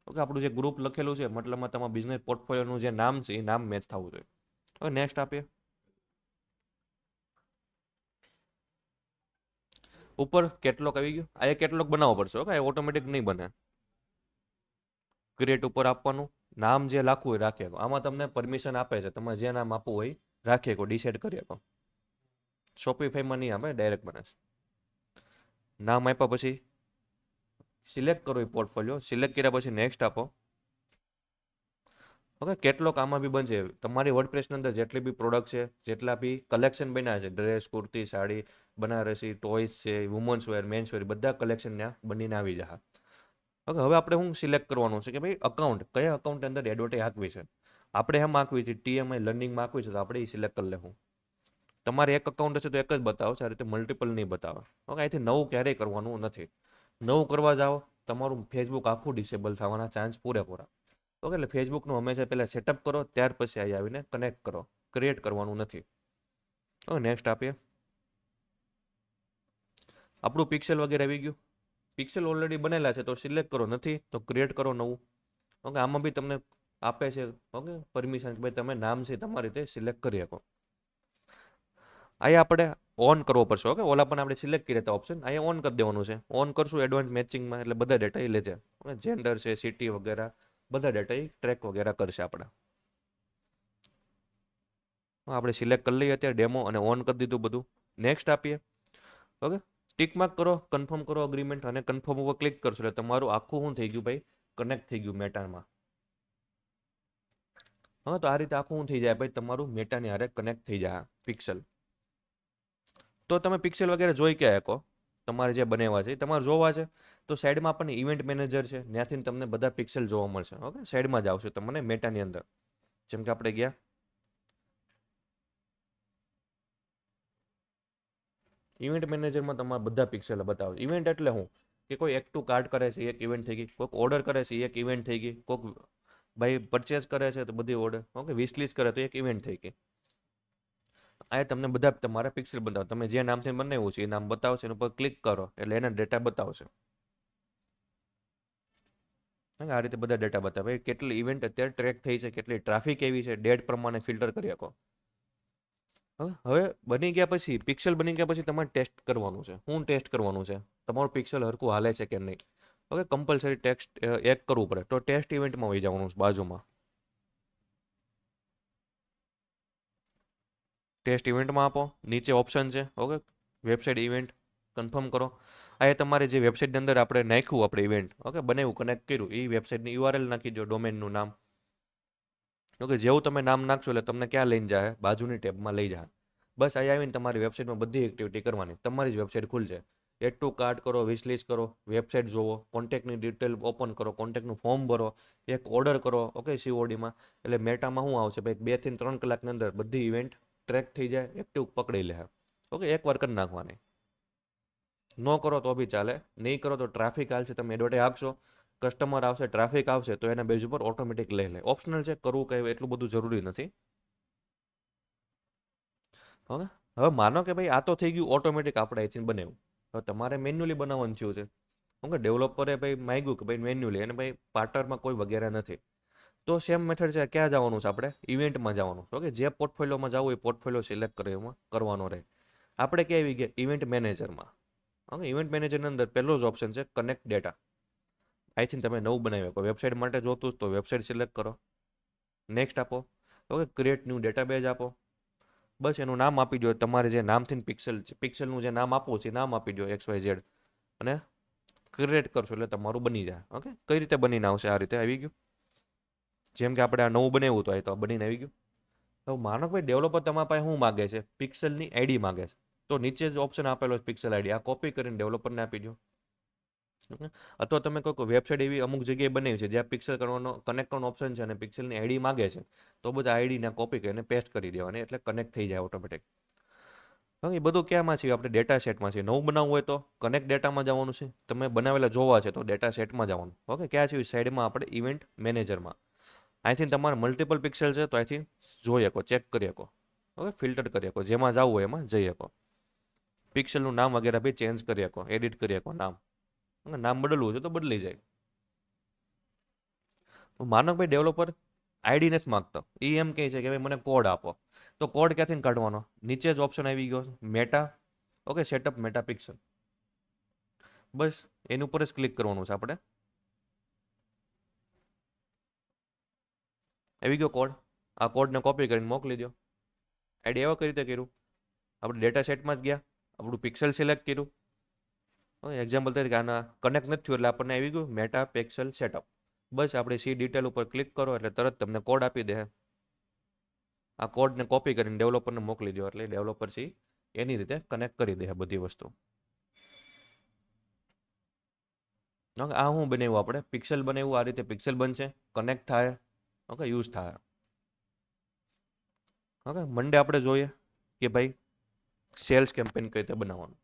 ઓકે, આપણું જે ગ્રુપ લખેલું છે મતલબમાં તમારા બિઝનેસ પોર્ટફોલિયોનું જે નામ છે એ નામ મેચ થવું જોઈએ. હવે નેક્સ્ટ આપીએ. ઉપર કેટલોક આવી ગયું. આ કેટલોક બનાવવો પડશે. ઓકે, ઓટોમેટિક નહીં બને. ક્રિએટ ઉપર આપવાનું. નામ જે લખવું હોય રાખી શકો. આમાં તમને પરમિશન આપે છે, તમારે જે નામ આપવું હોય રાખી શકો, ડિસાઈડ કરી શકો. શોપિફાઈમાં નહીં આપે, ડાયરેક્ટ બને છે. નામ આપ્યા પછી સિલેક્ટ કરો એ પોર્ટફોલિયો. સિલેક્ટ કર્યા પછી નેક્સ્ટ આપો. ઓકે, કેટલોક આમાં બી બનશે. તમારી વર્ડપ્રેસની અંદર જેટલી બી પ્રોડક્ટ છે, જેટલા બી કલેક્શન બન્યા છે, ડ્રેસ, કુર્તી, સાડી, બનારસી, ટોયસ છે, વુમન્સ વેર, મેન્સ વેર, બધા કલેક્શન ત્યાં બનીને આવી જશે. ઓકે, હવે આપણે શું સિલેક્ટ કરવાનું છે કે ભાઈ અકાઉન્ટ કયા અકાઉન્ટ અંદર એડવર્ટાઈઝ આપવી છે. આપણે એમ આપવી છે ટીએમઆઈ લર્નિંગમાં આપવી છે તો આપણે એ સિલેક્ટ કરી લેવું. તમારે એક અકાઉન્ટ હશે તો એક જ બતાવો છે, આ રીતે મલ્ટિપલ નહીં બતાવે. ઓકે, અહીંથી નવું ક્યારેય કરવાનું નથી. નવું કરવા જાઓ તમારું ફેસબુક આખું ડિસેબલ થવાના ચાન્સ પૂરેપૂરા. ઓકે, એટલે ફેસબુકનું હંમેશા પહેલાં સેટઅપ કરો, ત્યાર પછી અહીં આવીને કનેક્ટ કરો. ક્રિએટ કરવાનું નથી. ઓકે, નેક્સ્ટ આપીએ. આપણું પિક્સેલ વગેરે આવી ગયું. પિક્સેલ ઓલરેડી બનેલા છે તો સિલેક્ટ કરો, નથી તો ક્રિએટ કરો નવું. ઓકે, આમાં બી તમને આપે છે ઓકે પરમિશન, ભાઈ તમે નામ છે તમારી રીતે સિલેક્ટ કરી શકો. અહીંયા આપણે ઓન કરવો પડશે. ઓકે, ઓલા પણ આપણે સિલેક્ટ કર્યા હતા ઓપ્શન, અહીંયા ઓન કરી દેવાનું છે. ઓન કરશું એડવાન્સ મેચિંગમાં એટલે બધા ડેટા એ લેજે. ઓકે, જેન્ડર છે, સિટી વગેરે બધા ડેટા એ ટ્રેક વગેરે કરશે આપણે. આપણે સિલેક્ટ કરી લઈએ અત્યારે ડેમો અને ઓન કરી દીધું બધું. નેક્સ્ટ આપીએ. ઓકે, ટિક માર્ક કરો, કન્ફર્મ કરો અગ્રીમેન્ટ અને કન્ફર્મ ઉપર ક્લિક કરશો એટલે તમારું આખું શું થઈ ગયું ભાઈ, કનેક્ટ થઈ ગયું મેટામાં. હા, તો આ રીતે આખું શું થઈ જાય ભાઈ, તમારું મેટાની હારે કનેક્ટ થઈ જાય પિક્સેલ. તો તમે પિક્સેલ વગેરે જોઈ ક્યાં શકો. તમારે જે બનાવ્યા છે તમારે જોવા છે તો સાઈડમાં આપણને ઇવેન્ટ મેનેજર છે, ત્યાંથી તમને બધા પિક્સેલ જોવા મળશે. ઓકે, સાઈડમાં જ આવશે તમને મેટાની અંદર. જેમ કે આપણે ગયા ઇવેન્ટ મેનેજરમાં તમારા બધા પિક્સેલ બતાવે. ઇવેન્ટ એટલે શું કે કોઈ એક્ટિવ કાર્ડ કરે છે એક ઇવેન્ટ થઈ ગઈ, કોઈક ઓર્ડર કરે છે એક ઇવેન્ટ થઈ ગઈ, કોઈક ભાઈ પરચેસ કરે છે તો બધી ઓર્ડર. ઓકે, વિશ લિસ્ટ કરે તો એક ઇવેન્ટ થઈ ગઈ. આ તમને બધા તમારા પિક્સેલ બતાવો. તમે જે નામથી બનાવ્યું છે એ નામ બતાવશે, એના ઉપર ક્લિક કરો એટલે એના ડેટા બતાવશે. આ રીતે બધા ડેટા બતાવે કેટલી ઇવેન્ટ અત્યારે ટ્રેક થઈ છે, કેટલી ટ્રાફિક એવી છે, ડેટ પ્રમાણે ફિલ્ટર કરી શકો. હવે બની ગયા પછી પિક્સેલ બની ગયા પછી તમારે ટેસ્ટ કરવાનું છે. શું ટેસ્ટ કરવાનું છે, તમારું પિક્સેલ હરખું હાલે છે કે નહીં. ઓકે, કમ્પલસરી ટેક્સ્ટ એક કરવું પડે તો ટેસ્ટ ઇવેન્ટમાં વહી જવાનું છે બાજુમાં. ટેસ્ટ ઇવેન્ટમાં આપો, નીચે ઓપ્શન છે ઓકે વેબસાઇટ ઇવેન્ટ, કન્ફર્મ કરો. આ એ તમારે જે વેબસાઇટની અંદર આપણે નાખ્યું આપણે ઇવેન્ટ ઓકે બનાવ્યું કનેક્ટ કર્યું એ વેબસાઇટની યુઆરએલ નાખી દો, ડોમેનનું નામ. ઓકે, જેવું તમે નામ નાખશો એટલે તમને ક્યાં લઈને જાય, બાજુની ટેબમાં લઈ જાય. બસ અહીં આવીને તમારી વેબસાઇટમાં બધી એક્ટિવિટી કરવાની. તમારી જ વેબસાઇટ ખુલશે. એડ ટુ કાર્ટ કરો, વિશ લિસ્ટ કરો, વેબસાઇટ જોવો, કોન્ટેક્ટની ડિટેલ ઓપન કરો, કોન્ટેક્ટનું ફોર્મ ભરો, એક ઓર્ડર કરો. ઓકે, સીઓડીમાં એટલે મેટામાં શું આવશે ભાઈ 2 થી 3 કલાકની અંદર બધી ઇવેન્ટ ટ્રેક થઈ જાય, એક્ટિવ પકડી લે. ઓકે, એકવાર કરી નાખવાની. ન કરો તો બી ચાલે, નહીં કરો તો ટ્રાફિક હાલશે. તમે એડવર્ટાઈઝ આપશો, કસ્ટમર આવશે, ટ્રાફિક આવશે તો એના બેઝ ઉપર ઓટોમેટિક લઈ લે. ઓપ્શનલ છે, કરવું કંઈ એટલું બધું જરૂરી નથી. ઓકે, હવે માનો કે ભાઈ આ તો થઈ ગયું ઓટોમેટિક આપણે અહીંથી બનાવ્યું. હવે તમારે મેન્યુઅલી બનાવવાનું થયું છે. ઓકે, ડેવલપરે ભાઈ માંગ્યું કે ભાઈ મેન્યુઅલી, અને ભાઈ પાર્ટનરમાં કોઈ વગેરે નથી. તો સેમ મેથડ છે, ક્યાં જવાનું છે આપણે? ઇવેન્ટમાં જવાનું. ઓકે, જે પોર્ટફોલિયોમાં જવું એ પોર્ટફોલિયો સિલેક્ટ કરવાનો રહે. આપણે ક્યાં આવી ગયા? ઇવેન્ટ મેનેજરમાં. ઓકે, ઇવેન્ટ મેનેજરની અંદર પહેલો જ ઓપ્શન છે કનેક્ટ ડેટા. અહીંથી તમે નવું બનાવી શકો. વેબસાઇટ માટે જોતું તો વેબસાઇટ સિલેક્ટ કરો, નેક્સ્ટ આપો. ઓકે, ક્રિએટ ન્યૂ ડેટાબેઝ આપો. બસ એનું નામ આપી દો, તમારે જે નામથી પિક્સલનું જે નામ આપવું છે એ નામ આપી દો XYZ, અને ક્રિએટ કરશો એટલે તમારું બની જાય. ઓકે, કઈ રીતે બનીને આવશે? આ રીતે આવી ગયું. જેમ કે આપણે આ નવું બનાવ્યું તો આ તો બનીને આવી ગયું. તો માનો ભાઈ ડેવલપર તમારા પાસે શું માગે છે? પિક્સલની આઈડી માગે છે. તો નીચે જ ઓપ્શન આપેલો છે પિક્સલ આઈડી, આ કોપી કરીને ડેવલપરને આપી દો. ઓકે, અથવા તમે કોઈ વેબસાઇટ એવી અમુક જગ્યાએ બનાવી છે જ્યાં પિક્સલ કરવાનો કનેક્ટ કરવાનો ઓપ્શન છે અને પિક્સલની આઈડી માગે છે, તો બધા આઈડીને કોપી કરીને પેસ્ટ કરી દેવાની, એટલે કનેક્ટ થઈ જાય ઓટોમેટિક. એ બધું ક્યાંમાં છે? આપણે ડેટા સેટમાં છે. નવું બનાવવું હોય તો કનેક્ટ ડેટામાં જવાનું છે. તમે બનાવેલા જોવા છે તો ડેટા સેટમાં જવાનું. ઓકે, ક્યાં છે? સાઈડમાં આપણે ઇવેન્ટ મેનેજરમાં. અહીંથી તમારે મલ્ટિપલ પિક્સલ છે તો અહીંથી જોઈ શકો, ચેક કરી શકો. ઓકે, ફિલ્ટર કરી શકો, જેમાં જવું હોય એમાં જઈ શકો. પિક્સલનું નામ વગેરે બી ચેન્જ કરી શકો, એડિટ કરી શકો નામ. નામ બદલવું છે તો બદલી જાય. માનો ભાઈ ડેવલપર આઈડી નથી માગતો, એ એમ કહે છે કે ભાઈ મને કોડ આપો. તો કોડ ક્યાંથી કાઢવાનો? નીચે જ ઓપ્શન આવી ગયો Meta. Okay, setup Meta pixel. બસ એની ઉપર જ ક્લિક કરવાનું છે આપણે. આવી ગયો કોડ. આ કોડને કોપી કરીને મોકલી દો. આઈડી એવા કઈ રીતે કર્યું? આપણે ડેટા સેટમાં જ ગયા, આપણું પિક્સલ સિલેક્ટ કર્યું. એક્ઝામ્પલ તરીકે આના કનેક્ટ નથી થયું એટલે આપણને આવી ગયું મેટા પિક્સલ સેટઅપ. બસ આપણે સી ડિટેલ ઉપર ક્લિક કરો એટલે તરત તમને કોડ આપી દે. આ કોડને કોપી કરીને ડેવલપરને મોકલી દો એટલે ડેવલપર સી એની રીતે કનેક્ટ કરી દે બધી વસ્તુ. ઓકે, આ હું બનાવ્યું? આપણે પિક્સલ બનાવ્યું. આ રીતે પિક્સલ બનશે, કનેક્ટ થાય. ઓકે, યુઝ થાય. ઓકે, મંડે આપણે જોઈએ કે ભાઈ સેલ્સ કેમ્પેન કઈ રીતે બનાવવાનું.